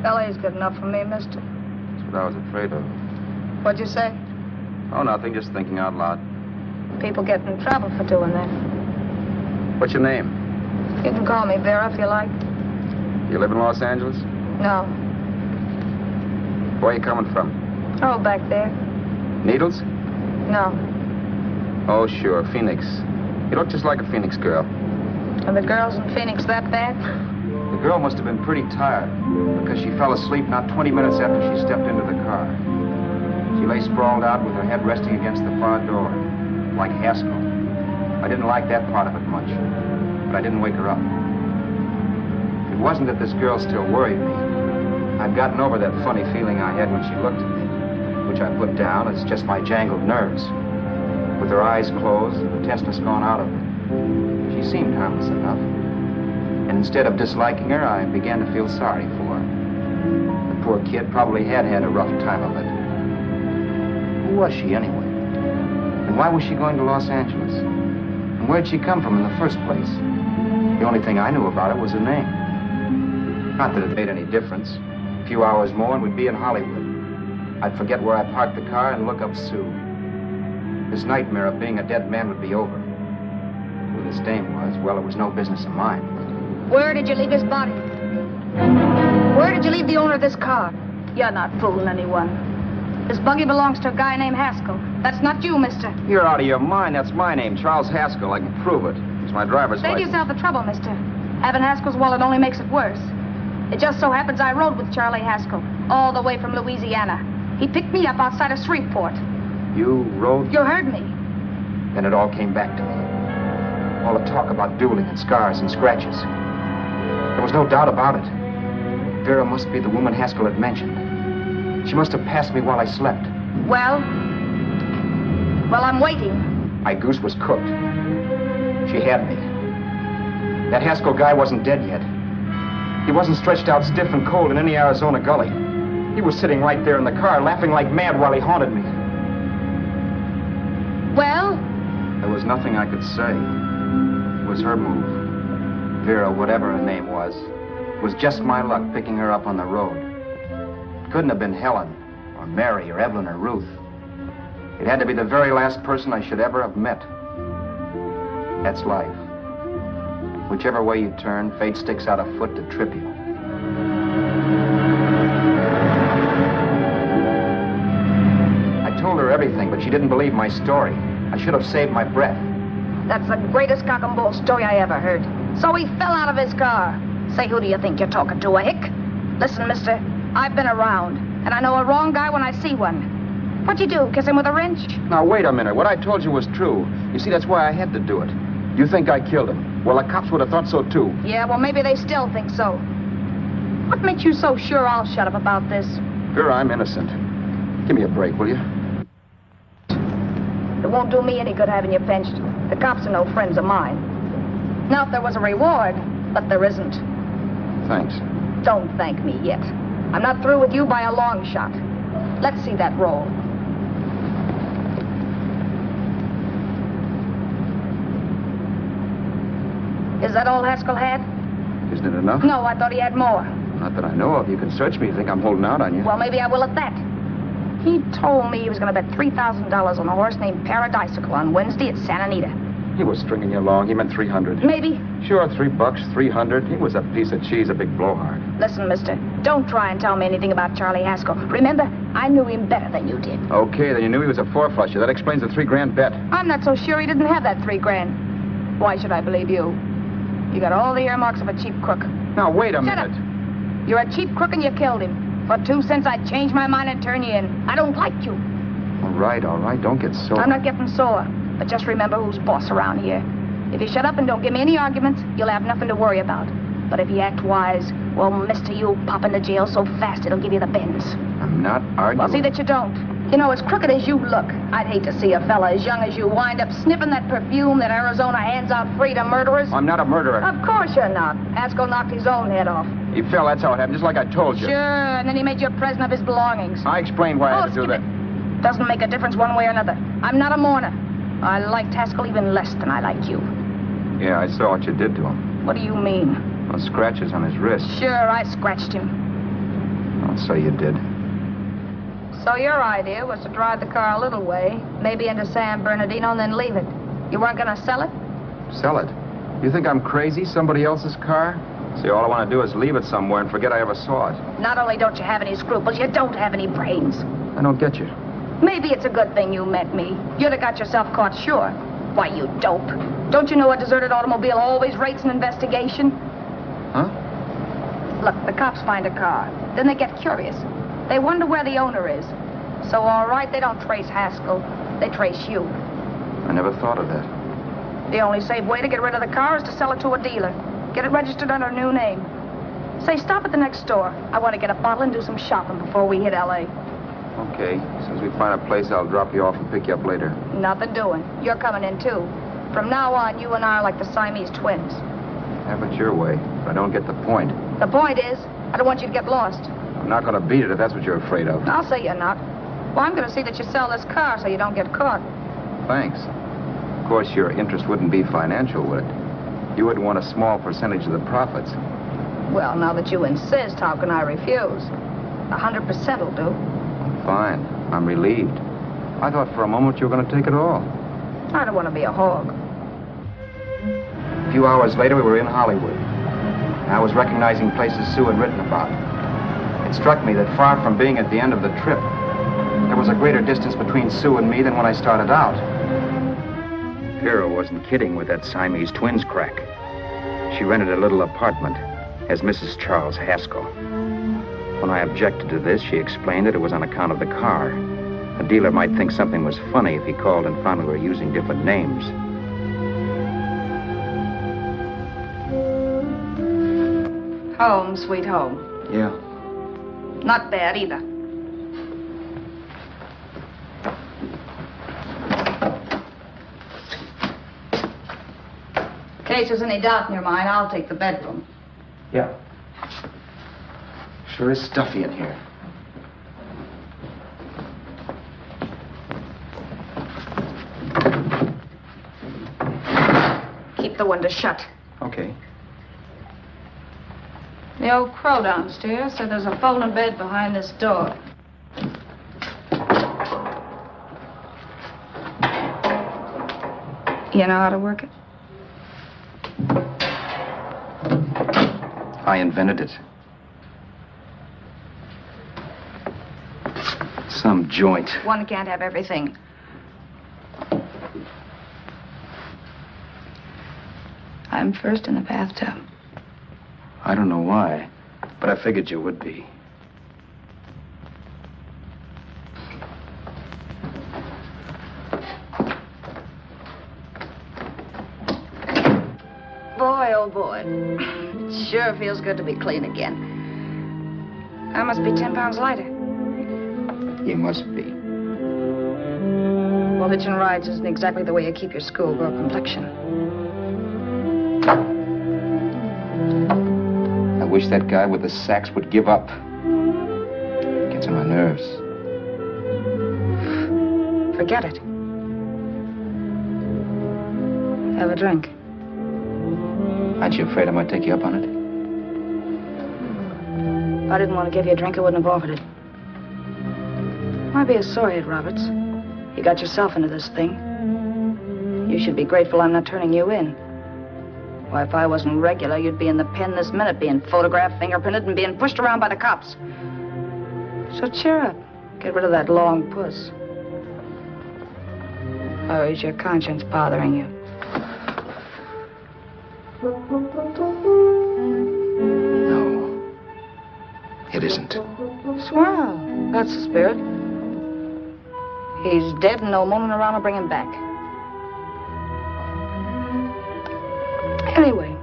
[SPEAKER 7] L.A.'s good enough for me, mister.
[SPEAKER 8] That's what I was afraid of.
[SPEAKER 7] What'd you say?
[SPEAKER 8] Oh, nothing, just thinking out loud.
[SPEAKER 7] People get in trouble for doing that.
[SPEAKER 8] What's your name?
[SPEAKER 7] You can call me Vera if you like.
[SPEAKER 8] You live in Los Angeles?
[SPEAKER 7] No.
[SPEAKER 8] Where are you coming from?
[SPEAKER 7] Oh, back there.
[SPEAKER 8] Needles?
[SPEAKER 7] No.
[SPEAKER 8] Oh, sure, Phoenix. You look just like a Phoenix girl.
[SPEAKER 7] Are the girls in Phoenix that bad?
[SPEAKER 8] The girl must have been pretty tired, because she fell asleep not 20 minutes after she stepped into the car. She lay sprawled out with her head resting against the far door, like Haskell. I didn't like that part of it much, but I didn't wake her up. It wasn't that this girl still worried me. I'd gotten over that funny feeling I had when she looked at me, which I put down as just my jangled nerves. With her eyes closed and the tenseness gone out of her, she seemed harmless enough. And instead of disliking her, I began to feel sorry for her. The poor kid probably had had a rough time of it. Who was she, anyway? And why was she going to Los Angeles? And where'd she come from in the first place? The only thing I knew about her was her name. Not that it made any difference. A few hours more and we'd be in Hollywood. I'd forget where I parked the car and look up Sue. This nightmare of being a dead man would be over. Who this dame was, well, it was no business of mine.
[SPEAKER 7] Where did you leave his body? Where did you leave the owner of this car? You're not fooling anyone. This buggy belongs to a guy named Haskell. That's not you, mister.
[SPEAKER 8] You're out of your mind. That's my name, Charles Haskell. I can prove it. It's my driver's
[SPEAKER 7] Save
[SPEAKER 8] license.
[SPEAKER 7] yourself the trouble, mister. Having Haskell's wallet only makes it worse. It just so happens I rode with Charlie Haskell, all the way from Louisiana. He picked me up outside of Shreveport.
[SPEAKER 8] You rode?
[SPEAKER 7] You heard me.
[SPEAKER 8] Then it all came back to me. All the talk about dueling and scars and scratches. There was no doubt about it. Vera must be the woman Haskell had mentioned. She must have passed me while I slept.
[SPEAKER 7] Well, I'm waiting.
[SPEAKER 8] My goose was cooked. She had me. That Haskell guy wasn't dead yet. He wasn't stretched out stiff and cold in any Arizona gully. He was sitting right there in the car, laughing like mad while he haunted me.
[SPEAKER 7] Well?
[SPEAKER 8] There was nothing I could say. It was her move. Vera, whatever her name was just my luck picking her up on the road. It couldn't have been Helen, or Mary, or Evelyn, or Ruth. It had to be the very last person I should ever have met. That's life. Whichever way you turn, fate sticks out a foot to trip you. I told her everything, but she didn't believe my story. I should have saved my breath.
[SPEAKER 7] That's the greatest cock and bull story I ever heard. So he fell out of his car. Say, who do you think you're talking to, a hick? Listen, mister, I've been around, and I know a wrong guy when I see one. What'd you do, kiss him with a wrench?
[SPEAKER 8] Now, wait a minute. What I told you was true. You see, that's why I had to do it. You think I killed him. Well, the cops would have thought so, too.
[SPEAKER 7] Yeah, well, maybe they still think so. What makes you so sure I'll shut up about this?
[SPEAKER 8] Vera, I'm innocent. Give me a break, will you?
[SPEAKER 7] It won't do me any good having you pinched. The cops are no friends of mine. Now, if there was a reward, but there isn't.
[SPEAKER 8] Thanks.
[SPEAKER 7] Don't thank me yet. I'm not through with you by a long shot. Let's see that roll. Is that all Haskell had?
[SPEAKER 8] Isn't it enough?
[SPEAKER 7] No, I thought he had more.
[SPEAKER 8] Not that I know of. You can search me. You think I'm holding out on you.
[SPEAKER 7] Well, maybe I will at that. He told me he was going to bet $3,000 on a horse named Paradisical on Wednesday at Santa Anita.
[SPEAKER 8] He was stringing you along. He meant 300.
[SPEAKER 7] Maybe.
[SPEAKER 8] Sure, $3, 300. He was a piece of cheese, a big blowhard.
[SPEAKER 7] Listen, mister, don't try and tell me anything about Charlie Haskell. Remember, I knew him better than you did.
[SPEAKER 8] Okay, then you knew he was a four-flusher. That explains the $3,000 bet.
[SPEAKER 7] I'm not so sure he didn't have that $3,000. Why should I believe you? You got all the earmarks of a cheap crook.
[SPEAKER 8] Now, wait a minute.
[SPEAKER 7] Shut up. You're a cheap crook and you killed him.
[SPEAKER 13] For 2 cents, I'd change my mind and turn you in. I don't like you.
[SPEAKER 8] All right. Don't get sore.
[SPEAKER 13] I'm not getting sore. But just remember who's boss around here. If you shut up and don't give me any arguments, you'll have nothing to worry about. But if you act wise, well, mister, you'll pop into jail so fast it'll give you the bends.
[SPEAKER 8] I'm not arguing.
[SPEAKER 13] Well, see that you don't. You know, as crooked as you look, I'd hate to see a fella as young as you wind up sniffing that perfume that Arizona hands out free to murderers.
[SPEAKER 8] I'm not a murderer.
[SPEAKER 13] Of course you're not. Haskell knocked his own head off.
[SPEAKER 8] He fell, that's how it happened, just like I told you.
[SPEAKER 13] Sure, and then he made you a present of his belongings.
[SPEAKER 8] I explained why I had to do that.
[SPEAKER 13] Doesn't make a difference one way or another. I'm not a mourner. I liked Haskell even less than I like you.
[SPEAKER 8] Yeah, I saw what you did to him.
[SPEAKER 13] What do you mean?
[SPEAKER 8] Well, scratches on his wrist.
[SPEAKER 13] Sure, I scratched him.
[SPEAKER 8] I'll say you did.
[SPEAKER 13] So your idea was to drive the car a little way, maybe into San Bernardino, and then leave it. You weren't going to sell it?
[SPEAKER 8] Sell it? You think I'm crazy? Somebody else's car? See, all I want to do is leave it somewhere and forget I ever saw it.
[SPEAKER 13] Not only don't you have any scruples, you don't have any brains.
[SPEAKER 8] I don't get you.
[SPEAKER 13] Maybe it's a good thing you met me. You'd have got yourself caught, sure. Why, you dope. Don't you know a deserted automobile always rates an investigation?
[SPEAKER 8] Huh?
[SPEAKER 13] Look, the cops find a car. Then they get curious. They wonder where the owner is. So, all right, they don't trace Haskell. They trace you.
[SPEAKER 8] I never thought of that.
[SPEAKER 13] The only safe way to get rid of the car is to sell it to a dealer. Get it registered under a new name. Say, stop at the next store. I want to get a bottle and do some shopping before we hit L.A.
[SPEAKER 8] Okay. As soon as we find a place, I'll drop you off and pick you up later.
[SPEAKER 13] Nothing doing. You're coming in, too. From now on, you and I are like the Siamese twins.
[SPEAKER 8] Have it your way, but I don't get the point.
[SPEAKER 13] The point is, I don't want you to get lost.
[SPEAKER 8] I'm not going to beat it if that's what you're afraid of.
[SPEAKER 13] I'll say you're not. Well, I'm going to see that you sell this car so you don't get caught.
[SPEAKER 8] Thanks. Of course, your interest wouldn't be financial, would it? You wouldn't want a small percentage of the profits.
[SPEAKER 13] Well, now that you insist, how can I refuse? 100% will do.
[SPEAKER 8] Fine. I'm relieved. I thought for a moment you were going to take it all.
[SPEAKER 13] I don't want to be a hog.
[SPEAKER 8] A few hours later, we were in Hollywood. I was recognizing places Sue had written about. It struck me that far from being at the end of the trip, there was a greater distance between Sue and me than when I started out. Vera wasn't kidding with that Siamese twins crack. She rented a little apartment as Mrs. Charles Haskell. When I objected to this, she explained that it was on account of the car. A dealer might think something was funny if he called and found we were using different names.
[SPEAKER 13] Home, sweet home.
[SPEAKER 8] Yeah.
[SPEAKER 13] Not bad either. In case there's any doubt in your mind, I'll take the bedroom.
[SPEAKER 8] Yeah. Sure is stuffy in here.
[SPEAKER 13] Keep the window shut.
[SPEAKER 8] Okay.
[SPEAKER 13] The old crow downstairs said there's a folding bed behind this door. You know how to work it?
[SPEAKER 8] I invented it. Some joint.
[SPEAKER 13] One can't have everything. I'm first in the bathtub.
[SPEAKER 8] I don't know why, but I figured you would be.
[SPEAKER 13] Boy, oh boy. It sure feels good to be clean again. I must be 10 pounds lighter.
[SPEAKER 8] You must be.
[SPEAKER 13] Well, hitching rides isn't exactly the way you keep your schoolgirl complexion.
[SPEAKER 8] I wish that guy with the sax would give up. Gets on my nerves.
[SPEAKER 13] Forget it. Have a drink.
[SPEAKER 8] Aren't you afraid I might take you up on it?
[SPEAKER 13] If I didn't want to give you a drink, I wouldn't have offered it. Why be a sorehead, Roberts? You got yourself into this thing. You should be grateful I'm not turning you in. Why, if I wasn't regular, you'd be in the pen this minute, being photographed, fingerprinted, and being pushed around by the cops. So cheer up. Get rid of that long puss. Or is your conscience bothering you?
[SPEAKER 8] No, it isn't.
[SPEAKER 13] Swell. That's the spirit. He's dead and no moaning around to bring him back. Anyway,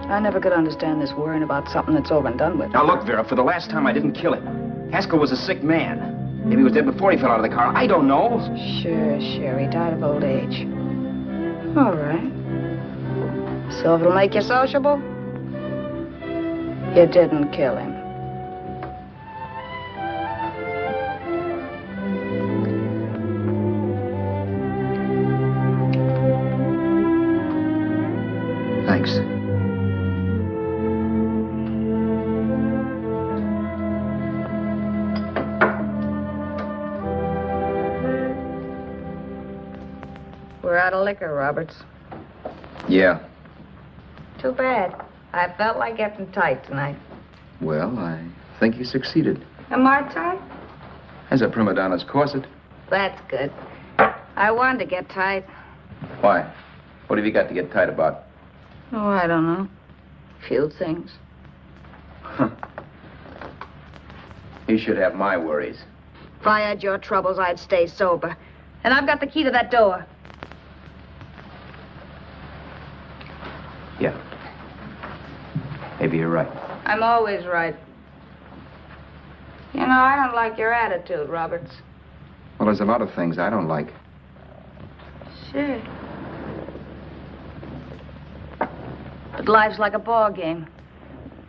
[SPEAKER 13] I never could understand this worrying about something that's over and done with.
[SPEAKER 8] Now, look, Vera, for the last time, I didn't kill him. Haskell was a sick man. Maybe he was dead before he fell out of the car. I don't know.
[SPEAKER 13] Sure. He died of old age. All right. So if it'll make you sociable, you didn't kill him.
[SPEAKER 8] Thanks.
[SPEAKER 13] We're out of liquor, Roberts.
[SPEAKER 8] Yeah.
[SPEAKER 13] Too bad. I felt like getting tight tonight.
[SPEAKER 8] Well, I think you succeeded.
[SPEAKER 13] Am I tight?
[SPEAKER 8] As a prima donna's corset.
[SPEAKER 13] That's good. I wanted to get tight.
[SPEAKER 8] Why? What have you got to get tight about?
[SPEAKER 13] Oh, I don't know. Few things.
[SPEAKER 8] You should have my worries.
[SPEAKER 13] If I had your troubles, I'd stay sober. And I've got the key to that door.
[SPEAKER 8] Yeah. Maybe you're right.
[SPEAKER 13] I'm always right. You know, I don't like your attitude, Roberts.
[SPEAKER 8] Well, there's a lot of things I don't like.
[SPEAKER 13] Sure. But life's like a ball game.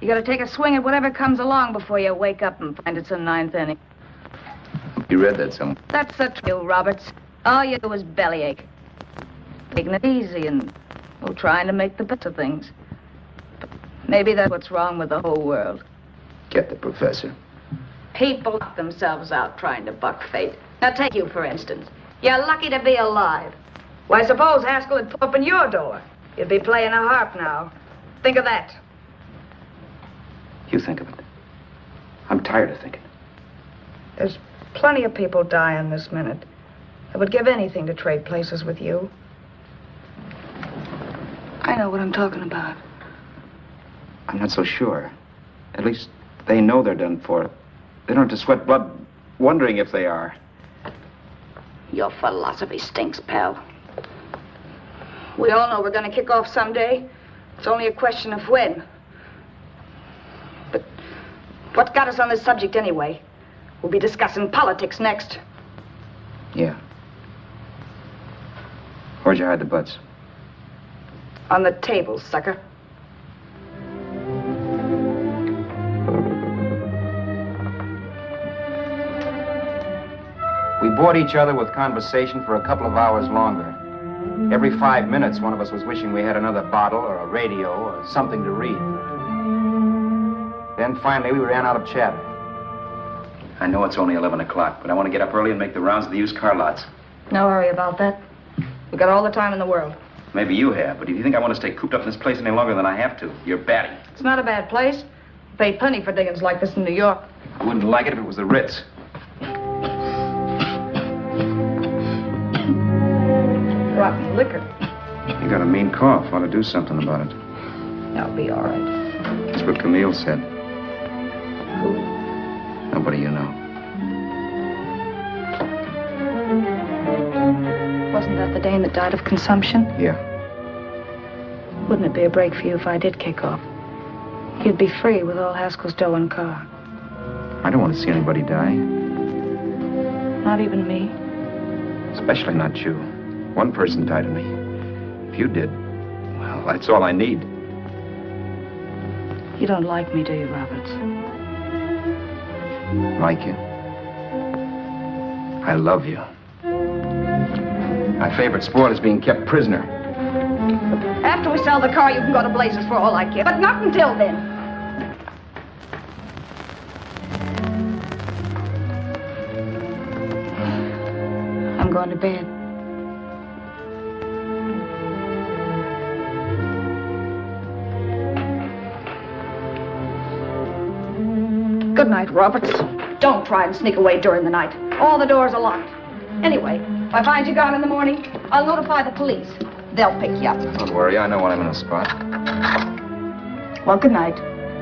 [SPEAKER 13] You gotta take a swing at whatever comes along before you wake up and find it's a ninth inning.
[SPEAKER 8] You read that somewhere.
[SPEAKER 13] That's the truth, Roberts. All you do is bellyache. Taking it easy and, well, trying to make the best of things. But maybe that's what's wrong with the whole world.
[SPEAKER 8] Get the professor.
[SPEAKER 13] People knock themselves out trying to buck fate. Now, take you, for instance. You're lucky to be alive. Why, suppose Haskell had put open your door. You'd be playing a harp now. Think of that.
[SPEAKER 8] You think of it. I'm tired of thinking.
[SPEAKER 13] There's plenty of people dying this minute. I would give anything to trade places with you. I know what I'm talking about.
[SPEAKER 8] I'm not so sure. At least they know they're done for. They don't have to sweat blood wondering if they are.
[SPEAKER 13] Your philosophy stinks, pal. We all know we're going to kick off someday. It's only a question of when. But what got us on this subject anyway? We'll be discussing politics next.
[SPEAKER 8] Yeah. Where'd you hide the butts?
[SPEAKER 13] On the table, sucker.
[SPEAKER 8] We bored each other with conversation for a couple of hours longer. Every 5 minutes, one of us was wishing we had another bottle or a radio or something to read. Then finally, we ran out of chatter. I know it's only 11 o'clock, but I want to get up early and make the rounds of the used car lots.
[SPEAKER 13] No hurry about that. We've got all the time in the world.
[SPEAKER 8] Maybe you have, but if you think I want to stay cooped up in this place any longer than I have to, you're batty.
[SPEAKER 13] It's not a bad place. Pay plenty for diggings like this in New York.
[SPEAKER 8] I wouldn't like it if it was the Ritz.
[SPEAKER 13] Rotten liquor.
[SPEAKER 8] You got a mean cough. Ought to do something about it.
[SPEAKER 13] That'll be all right.
[SPEAKER 8] That's what Camille said.
[SPEAKER 13] Who?
[SPEAKER 8] Nobody you know.
[SPEAKER 13] Wasn't that the dame that died of consumption?
[SPEAKER 8] Yeah.
[SPEAKER 13] Wouldn't it be a break for you if I did kick off? You'd be free with all Haskell's dough and car.
[SPEAKER 8] I don't want to see anybody die.
[SPEAKER 13] Not even me.
[SPEAKER 8] Especially not you. One person died of me. If you did, well, that's all I need.
[SPEAKER 13] You don't like me, do you, Roberts?
[SPEAKER 8] Like you? I love you. My favorite sport is being kept prisoner.
[SPEAKER 13] After we sell the car, you can go to blazes for all I care. But not until then. I'm going to bed. Good night, Roberts. Don't try and sneak away during the night. All the doors are locked. Anyway, if I find you gone in the morning, I'll notify the police. They'll pick you up.
[SPEAKER 8] Don't worry, I know when I'm in a spot.
[SPEAKER 13] Well, good night.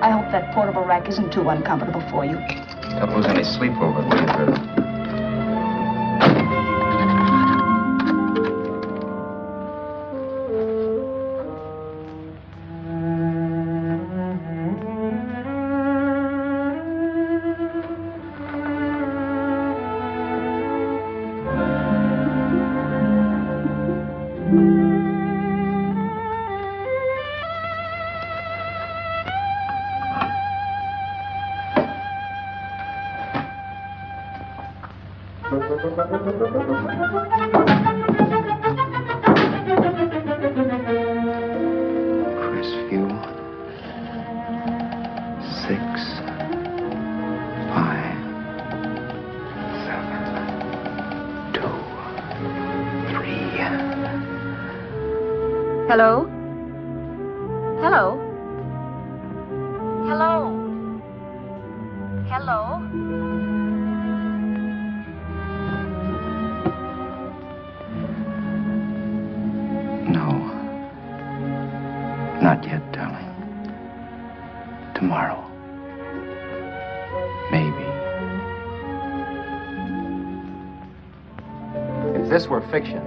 [SPEAKER 13] I hope that portable rack isn't too uncomfortable for you.
[SPEAKER 8] Don't lose any sleep over it, will you, Vera?
[SPEAKER 14] Crisview. 6, 5, 7, 2, 3.
[SPEAKER 7] Hello? Hello? Hello? Hello?
[SPEAKER 14] No. Not yet, darling. Tomorrow. Maybe.
[SPEAKER 8] If this were fiction,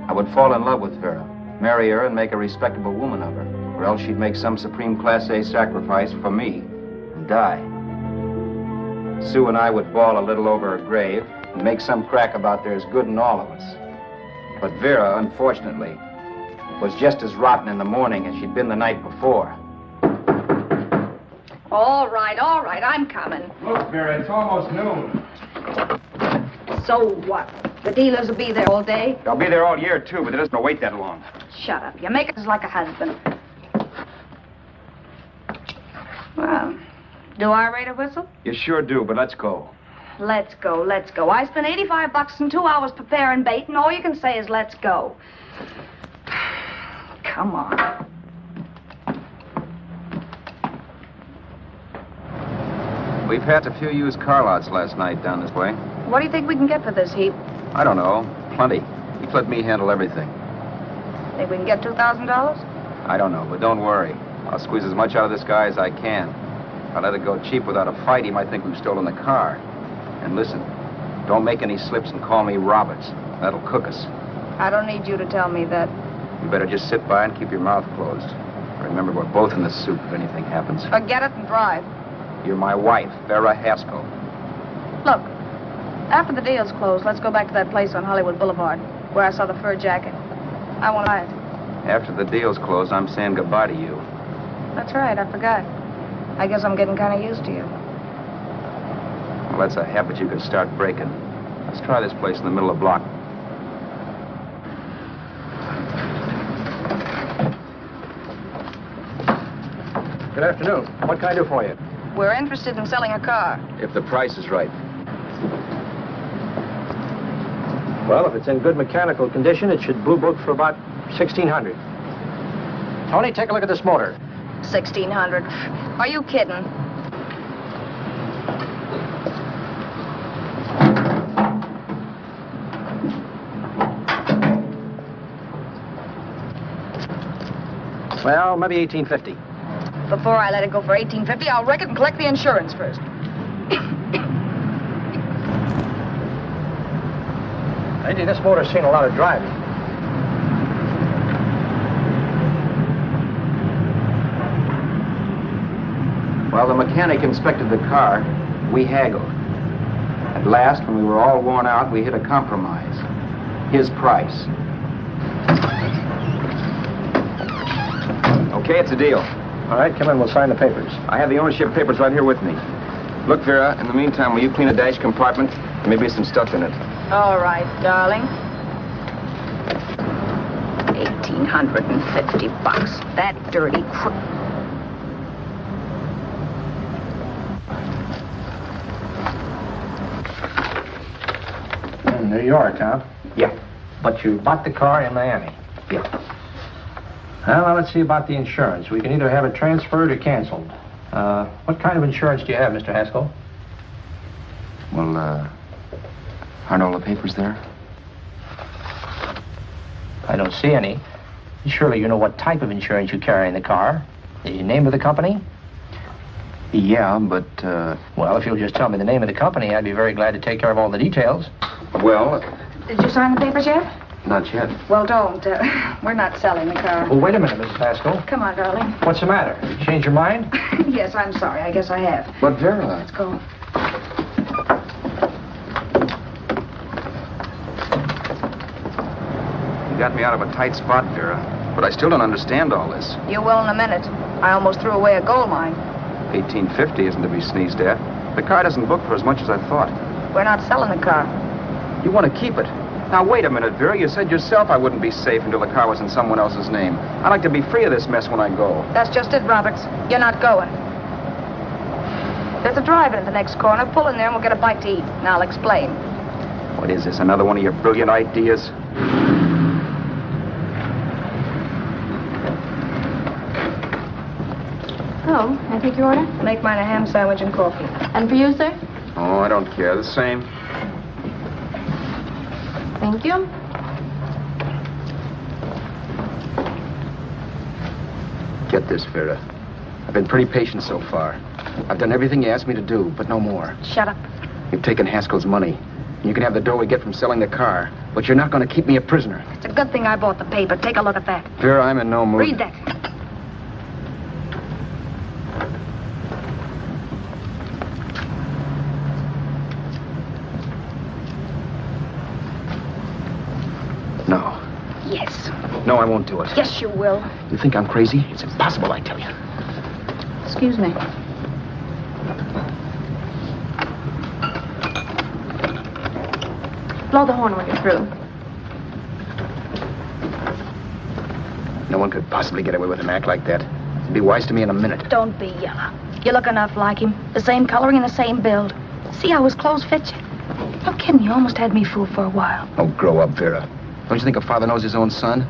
[SPEAKER 8] I would fall in love with Vera, marry her, and make a respectable woman of her. Or else she'd make some supreme Class A sacrifice for me and die. Sue and I would bawl a little over her grave and make some crack about there's good in all of us. But Vera, unfortunately, was just as rotten in the morning as she'd been the night before.
[SPEAKER 13] All right, I'm coming.
[SPEAKER 11] Look, Vera, it's almost noon.
[SPEAKER 13] So what? The dealers will be there all day?
[SPEAKER 8] They'll be there all year, too, but it doesn't wait that long.
[SPEAKER 13] Shut up. You make us like a husband. Well, do I rate a whistle?
[SPEAKER 8] You sure do, but let's go.
[SPEAKER 13] Let's go, let's go. I spent $85 and 2 hours preparing bait, and all you can say is let's go. Come on.
[SPEAKER 8] We passed a few used car lots last night down this way.
[SPEAKER 13] What do you think we can get for this heap?
[SPEAKER 8] I don't know. Plenty. You let me handle everything.
[SPEAKER 13] Think we can get $2,000?
[SPEAKER 8] I don't know, but don't worry. I'll squeeze as much out of this guy as I can. If I let it go cheap without a fight, he might think we've stolen the car. And listen, don't make any slips and call me Roberts. That'll cook us.
[SPEAKER 13] I don't need you to tell me that.
[SPEAKER 8] You better just sit by and keep your mouth closed. Remember, we're both in the soup if anything happens.
[SPEAKER 13] Forget it and drive.
[SPEAKER 8] You're my wife, Vera Haskell.
[SPEAKER 13] Look, after the deal's closed, let's go back to that place on Hollywood Boulevard where I saw the fur jacket. I want to buy it.
[SPEAKER 8] After the deal's closed, I'm saying goodbye to you.
[SPEAKER 13] That's right, I forgot. I guess I'm getting kind of used to you.
[SPEAKER 8] Well, that's a habit you can start breaking. Let's try this place in the middle of the block.
[SPEAKER 6] Good afternoon. What can I do for you?
[SPEAKER 13] We're interested in selling a car.
[SPEAKER 8] If the price is right.
[SPEAKER 6] Well, if it's in good mechanical condition, it should blue book for about $1,600. Tony, take a look at this motor.
[SPEAKER 13] $1,600. Are you kidding?
[SPEAKER 6] Well, maybe $1,850.
[SPEAKER 13] Before I let it go for $1,850, I'll wreck it and collect the insurance first.
[SPEAKER 6] Lady, this motor's seen a lot of driving.
[SPEAKER 8] While the mechanic inspected the car, we haggled. At last, when we were all worn out, we hit a compromise. His price. Okay, it's a deal.
[SPEAKER 6] All right, come in, we'll sign the papers.
[SPEAKER 8] I have the ownership papers right here with me. Look, Vera, in the meantime, will you clean the dash compartment? There may be some stuff in it.
[SPEAKER 13] All right, darling. $1,850. That dirty crook.
[SPEAKER 6] In New York, huh?
[SPEAKER 8] Yeah.
[SPEAKER 6] But you bought the car in Miami?
[SPEAKER 8] Yeah.
[SPEAKER 6] Well, now let's see about the insurance. We can either have it transferred or canceled. What kind of insurance do you have, Mr. Haskell?
[SPEAKER 8] Well, aren't all the papers there?
[SPEAKER 6] I don't see any. Surely you know what type of insurance you carry in the car. The name of the company?
[SPEAKER 8] Yeah, but,
[SPEAKER 6] Well, if you'll just tell me the name of the company, I'd be very glad to take care of all the details.
[SPEAKER 8] well,
[SPEAKER 13] Did you sign the papers yet?
[SPEAKER 8] not yet.
[SPEAKER 13] Well, don't. We're not selling the car.
[SPEAKER 6] Well, wait a minute, Mrs. Haskell.
[SPEAKER 13] Come on, darling.
[SPEAKER 6] What's the matter? Change your mind?
[SPEAKER 13] Yes, I'm sorry. I guess I have.
[SPEAKER 8] But Vera...
[SPEAKER 13] Let's go.
[SPEAKER 8] You got me out of a tight spot, Vera. But I still don't understand all this.
[SPEAKER 13] You will in a minute. I almost threw away a gold mine.
[SPEAKER 8] 1850 isn't to be sneezed at. The car doesn't book for as much as I thought.
[SPEAKER 13] We're not selling the car.
[SPEAKER 8] You want to keep it. Now, wait a minute, Vera. You said yourself I wouldn't be safe until the car was in someone else's name. I'd like to be free of this mess when I go.
[SPEAKER 13] That's just it, Roberts. You're not going. There's a drive-in at the next corner. Pull in there and we'll get a bite to eat. And I'll explain.
[SPEAKER 8] What is this, another one of your brilliant ideas?
[SPEAKER 7] Oh, I take your order?
[SPEAKER 13] Make mine a ham sandwich and coffee.
[SPEAKER 7] And for you, sir?
[SPEAKER 8] Oh, I don't care. The same.
[SPEAKER 7] Thank you.
[SPEAKER 8] Get this, Vera. I've been pretty patient so far. I've done everything you asked me to do, but no more.
[SPEAKER 13] Shut up.
[SPEAKER 8] You've taken Haskell's money. You can have the dough we get from selling the car, but you're not going to keep me a prisoner.
[SPEAKER 13] It's a good thing I bought the paper. Take a look at that.
[SPEAKER 8] Vera, I'm in no mood.
[SPEAKER 13] Read that.
[SPEAKER 8] No.
[SPEAKER 13] Yes.
[SPEAKER 8] No, I won't do it.
[SPEAKER 13] Yes, you will.
[SPEAKER 8] You think I'm crazy? It's impossible, I tell you.
[SPEAKER 7] Excuse me. Blow the horn when you're through.
[SPEAKER 8] No one could possibly get away with an act like that. It'd be wise to me in a minute.
[SPEAKER 13] Don't be yellow. You look enough like him. The same coloring and the same build. See how his clothes fit you? No kidding, you almost had me fooled for a while.
[SPEAKER 8] Oh, grow up, Vera. Don't you think a father knows his own son?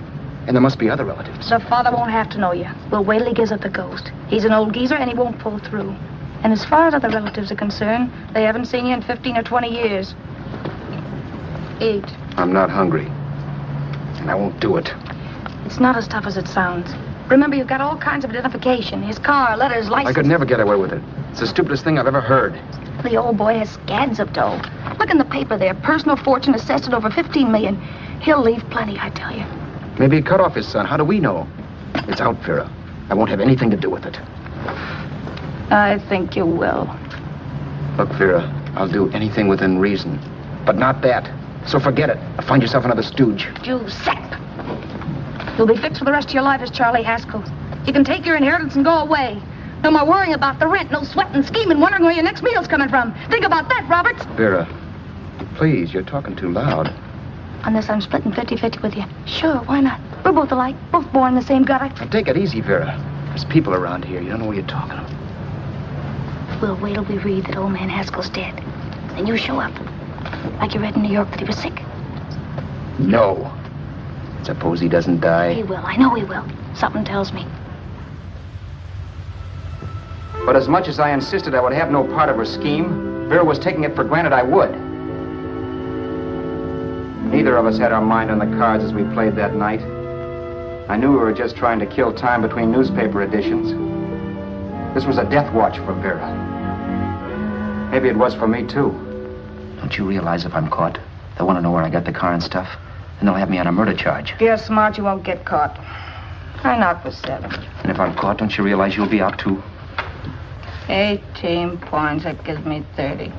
[SPEAKER 8] And there must be other relatives.
[SPEAKER 13] The father won't have to know you. We'll wait till he gives up the ghost. He's an old geezer and he won't pull through. And as far as other relatives are concerned, they haven't seen you in 15 or 20 years. Eat.
[SPEAKER 8] I'm not hungry. And I won't do it.
[SPEAKER 13] It's not as tough as it sounds. Remember, you've got all kinds of identification. His car, letters, license.
[SPEAKER 8] I could never get away with it. It's the stupidest thing I've ever heard.
[SPEAKER 13] The old boy has scads of dough. Look in the paper there. Personal fortune assessed at over 15 million. He'll leave plenty, I tell you.
[SPEAKER 8] Maybe he cut off his son. How do we know? It's out, Vera. I won't have anything to do with it.
[SPEAKER 13] I think you will.
[SPEAKER 8] Look, Vera, I'll do anything within reason. But not that. So forget it. Or find yourself another stooge.
[SPEAKER 13] You sap. You'll be fixed for the rest of your life as Charlie Haskell. You can take your inheritance and go away. No more worrying about the rent, no sweating, scheming, wondering where your next meal's coming from. Think about that, Roberts.
[SPEAKER 8] Vera, please, you're talking too loud.
[SPEAKER 13] On this, I'm splitting 50-50 with you. Sure, why not? We're both alike, both born in the same gutter.
[SPEAKER 8] Now, take it easy, Vera. There's people around here. You don't know what you're talking about.
[SPEAKER 13] We'll wait till we read that old man Haskell's dead. Then you show up. Like you read in New York that he was sick.
[SPEAKER 8] No. Suppose he doesn't die.
[SPEAKER 13] He will. I know he will. Something tells me.
[SPEAKER 8] But as much as I insisted I would have no part of her scheme, Vera was taking it for granted I would. Neither of us had our mind on the cards as we played that night. I knew we were just trying to kill time between newspaper editions. This was a death watch for Vera. Maybe it was for me, too. Don't you realize if I'm caught, they'll want to know where I got the car and stuff, and they'll have me on a murder charge.
[SPEAKER 13] If you're smart, you won't get caught. I knock for 7.
[SPEAKER 8] And if I'm caught, don't you realize you'll be out, too?
[SPEAKER 13] 18 points. That gives me 30.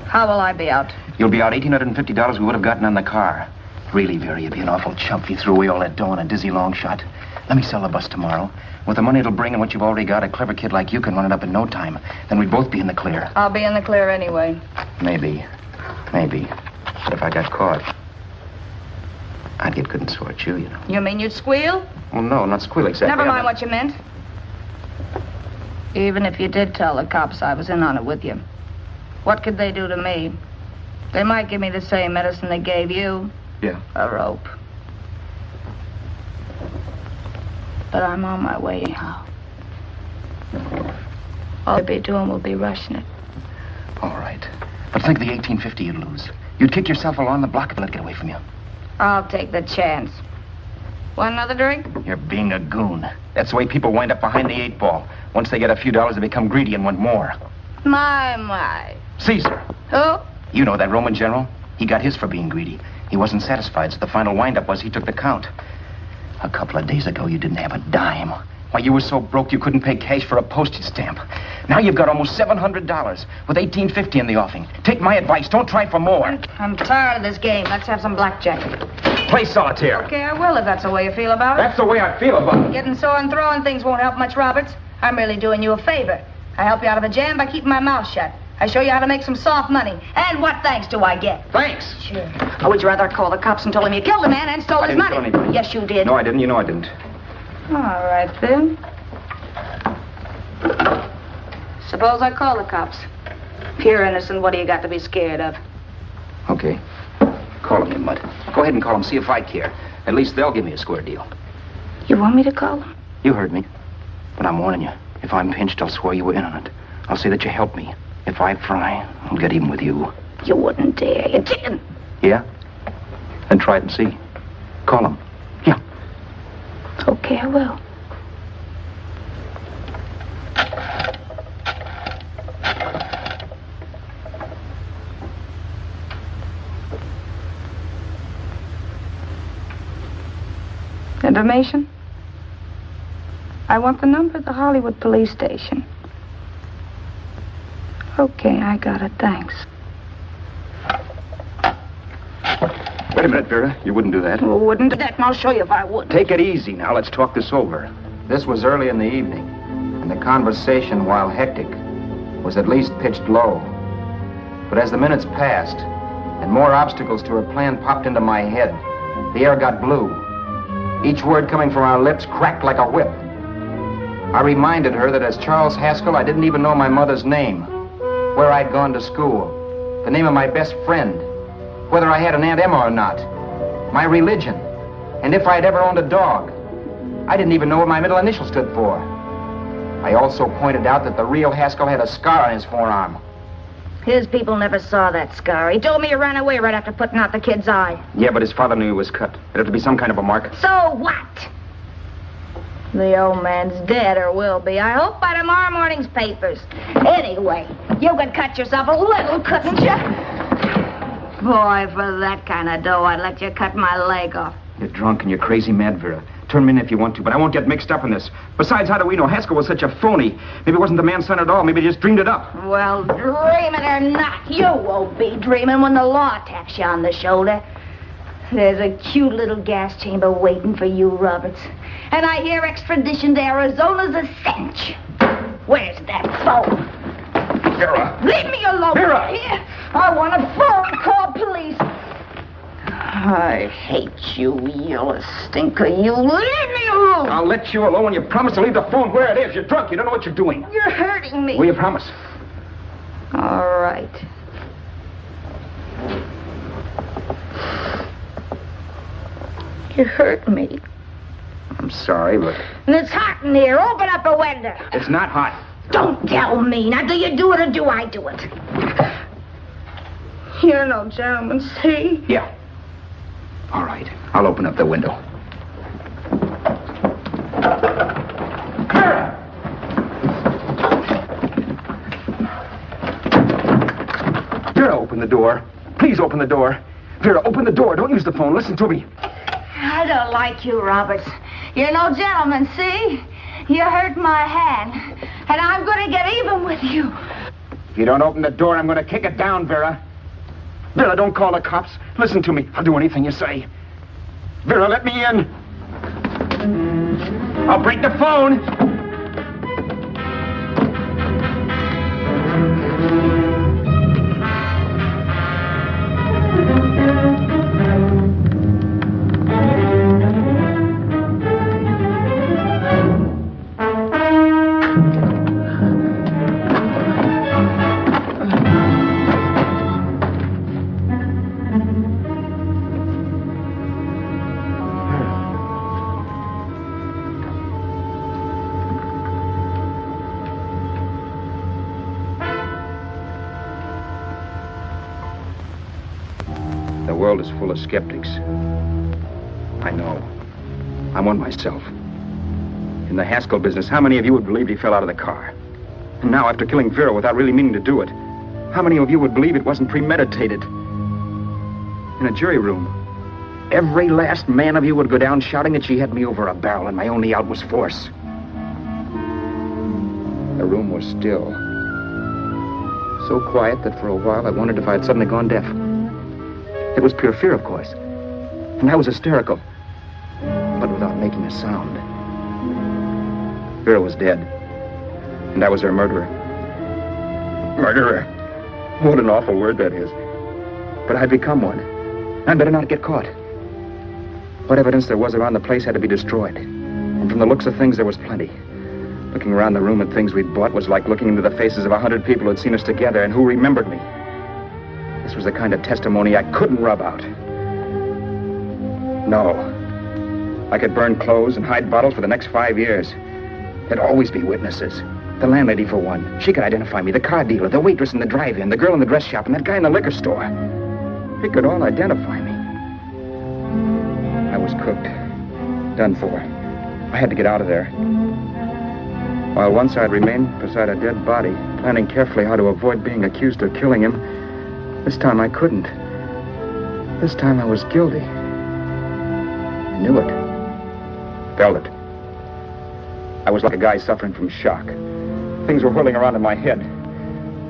[SPEAKER 13] How will I be out?
[SPEAKER 8] You'll be out $1,850 we would have gotten on the car. Really, Vera, you'd be an awful chump if you threw away all that dough on a dizzy long shot. Let me sell the bus tomorrow. With the money it'll bring and what you've already got, a clever kid like you can run it up in no time. Then we'd both be in the clear.
[SPEAKER 13] I'll be in the clear anyway.
[SPEAKER 8] Maybe. Maybe. But if I got caught, I'd get good and sore at you, you know.
[SPEAKER 13] You mean you'd squeal?
[SPEAKER 8] Well, no, not squeal exactly.
[SPEAKER 13] Never mind what you meant. Even if you did tell the cops I was in on it with you, what could they do to me? They might give me the same medicine they gave you.
[SPEAKER 8] Yeah.
[SPEAKER 13] A rope. But I'm on my way now. All they'll be doing will be rushing it.
[SPEAKER 8] All right. But think of the 1850 you'd lose. You'd kick yourself along the block if it let get away from you.
[SPEAKER 13] I'll take the chance. Want another drink?
[SPEAKER 8] You're being a goon. That's the way people wind up behind the 8 ball. Once they get a few dollars, they become greedy and want more.
[SPEAKER 13] My.
[SPEAKER 8] Caesar.
[SPEAKER 13] Who?
[SPEAKER 8] You know that Roman general? He got his for being greedy. He wasn't satisfied, so the final wind-up was he took the count. A couple of days ago, you didn't have a dime. Why, you were so broke you couldn't pay cash for a postage stamp. Now you've got almost $700 with $18.50 in the offing. Take my advice. Don't try for more.
[SPEAKER 13] I'm tired of this game. Let's have some blackjack.
[SPEAKER 8] Play solitaire.
[SPEAKER 13] Okay, I will if that's the way you feel about it.
[SPEAKER 8] That's the way I feel about it.
[SPEAKER 13] Getting sore and throwing things won't help much, Roberts. I'm really doing you a favor. I help you out of a jam by keeping my mouth shut. I show you how to make some soft money. And what thanks do I get?
[SPEAKER 8] Thanks.
[SPEAKER 13] Sure. Or would you rather call the cops and tell them you killed a man and stole his money?
[SPEAKER 8] I didn't kill anybody.
[SPEAKER 13] Yes, you did.
[SPEAKER 8] No, I didn't. You know I didn't.
[SPEAKER 13] All right, then. Suppose I call the cops. If you're innocent, what do you got to be scared of?
[SPEAKER 8] Okay. Call them, you mutt. Go ahead and call them, see if I care. At least they'll give me a square deal.
[SPEAKER 13] You want me to call them?
[SPEAKER 8] You heard me. But I'm warning you. If I'm pinched, I'll swear you were in on it. I'll say that you helped me. If I fry, I'll get even with you.
[SPEAKER 13] You wouldn't dare. You didn't.
[SPEAKER 8] Yeah? Then try it and see. Call them. Yeah.
[SPEAKER 13] Okay, I will. Information? I want the number of the Hollywood police station. Okay, I got it. Thanks.
[SPEAKER 8] Wait a minute, Vera. You wouldn't do that.
[SPEAKER 13] Wouldn't do that, and I'll show you if I would.
[SPEAKER 8] Take it easy now. Let's talk this over.
[SPEAKER 11] This was early in the evening, and the conversation, while hectic, was at least pitched low. But as the minutes passed, and more obstacles to her plan popped into my head, the air got blue. Each word coming from our lips cracked like a whip. I reminded her that as Charles Haskell, I didn't even know my mother's name, where I'd gone to school, the name of my best friend, whether I had an Aunt Emma or not, my religion, and if I'd ever owned a dog. I didn't even know what my middle initial stood for. I also pointed out that the real Haskell had a scar on his forearm.
[SPEAKER 13] His people never saw that scar. He told me he ran away right after putting out the kid's eye.
[SPEAKER 8] Yeah, but his father knew he was cut. It'd have to be some kind of a mark.
[SPEAKER 13] So what? The old man's dead, or will be. I hope by tomorrow morning's papers. Anyway, you could cut yourself a little, couldn't you? Boy, for that kind of dough, I'd let you cut my leg off.
[SPEAKER 8] You're drunk and you're crazy mad, Vera. Turn me in if you want to, but I won't get mixed up in this. Besides, how do we know Haskell was such a phony? Maybe he wasn't the man's son at all. Maybe he just dreamed it up.
[SPEAKER 13] Well, dreaming or not, you won't be dreaming when the law taps you on the shoulder. There's a cute little gas chamber waiting for you, Roberts. And I hear extradition to Arizona's a cinch. Where's that phone?
[SPEAKER 8] Vera!
[SPEAKER 13] Leave me alone.
[SPEAKER 8] Vera!
[SPEAKER 13] Here. I want a phone call, police. I hate you, yellow stinker. You leave me alone.
[SPEAKER 8] I'll let you alone when you promise to leave the phone where it is. You're drunk. You don't know what you're doing.
[SPEAKER 13] You're hurting me.
[SPEAKER 8] Will you promise?
[SPEAKER 13] All right. You hurt me.
[SPEAKER 8] I'm sorry, but...
[SPEAKER 13] And it's hot in here. Open up a window.
[SPEAKER 8] It's not hot.
[SPEAKER 13] Don't tell me. Now, do you do it or do I do it? You're no gentleman, see?
[SPEAKER 8] Yeah. All right. I'll open up the window. Vera, open the door. Please open the door. Vera, open the door. Don't use the phone. Listen to me.
[SPEAKER 13] I don't like you, Roberts. You're no gentleman, see? You hurt my hand, and I'm going to get even with you.
[SPEAKER 8] If you don't open the door, I'm going to kick it down, Vera. Vera, don't call the cops. Listen to me. I'll do anything you say. Vera, let me in. I'll break the phone. The world is full of skeptics. I know. I'm one myself.
[SPEAKER 11] In the Haskell business, how many of you would believe he fell out of the car? And now, after killing Vera without really meaning to do it, how many of you would believe it wasn't premeditated? In a jury room, every last man of you would go down shouting that she had me over a barrel and my only out was force. The room was still. So quiet that for a while I wondered if I had suddenly gone deaf. It was pure fear, of course. And I was hysterical, but without making a sound. Vera was dead, and I was her murderer. Murderer? What an awful word that is. But I'd become one. I'd better not get caught. What evidence there was around the place had to be destroyed. And from the looks of things, there was plenty. Looking around the room at things we'd bought was like looking into the faces of 100 people who had seen us together and who remembered me. This was the kind of testimony I couldn't rub out. No. I could burn clothes and hide bottles for the next 5 years. There'd always be witnesses. The landlady, for one. She could identify me. The car dealer, the waitress in the drive-in, the girl in the dress shop, and that guy in the liquor store. They could all identify me. I was cooked. Done for. I had to get out of there. While once I'd remained beside a dead body, planning carefully how to avoid being accused of killing him, this time I couldn't. This time I was guilty. I knew it. Felt it. I was like a guy suffering from shock. Things were whirling around in my head.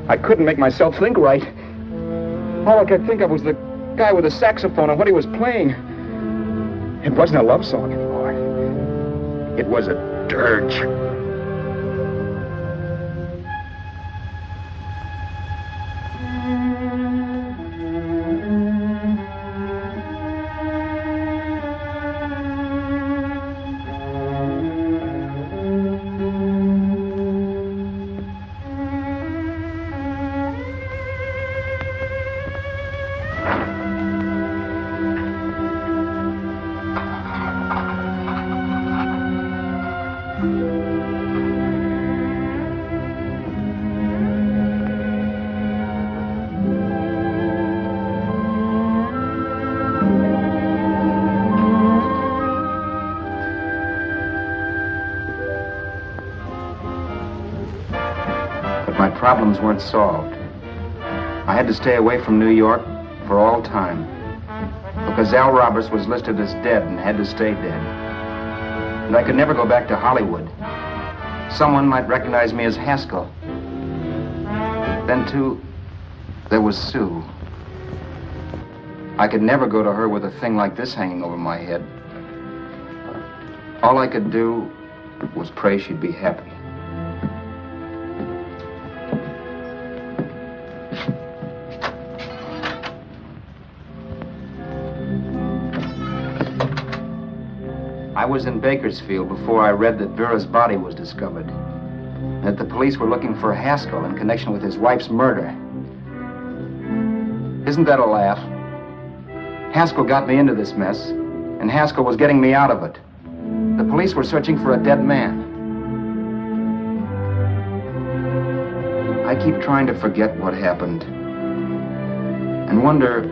[SPEAKER 11] I couldn't make myself think right. All I could think of was the guy with the saxophone and what he was playing. It wasn't a love song anymore. It was a dirge. Problems weren't solved. I had to stay away from New York for all time because Al Roberts was listed as dead and had to stay dead. And I could never go back to Hollywood. Someone might recognize me as Haskell. Then, too, there was Sue. I could never go to her with a thing like this hanging over my head. All I could do was pray she'd be happy. I was in Bakersfield before I read that Vera's body was discovered, and that the police were looking for Haskell in connection with his wife's murder. Isn't that a laugh? Haskell got me into this mess, and Haskell was getting me out of it. The police were searching for a dead man. I keep trying to forget what happened, and wonder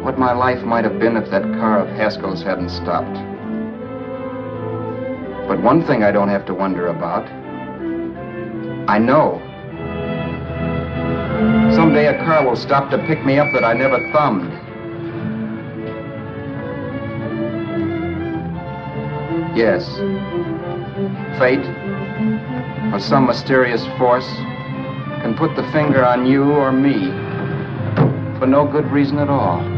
[SPEAKER 11] what my life might have been if that car of Haskell's hadn't stopped. But one thing I don't have to wonder about. I know. Someday a car will stop to pick me up that I never thumbed. Yes. Fate, or some mysterious force, can put the finger on you or me for no good reason at all.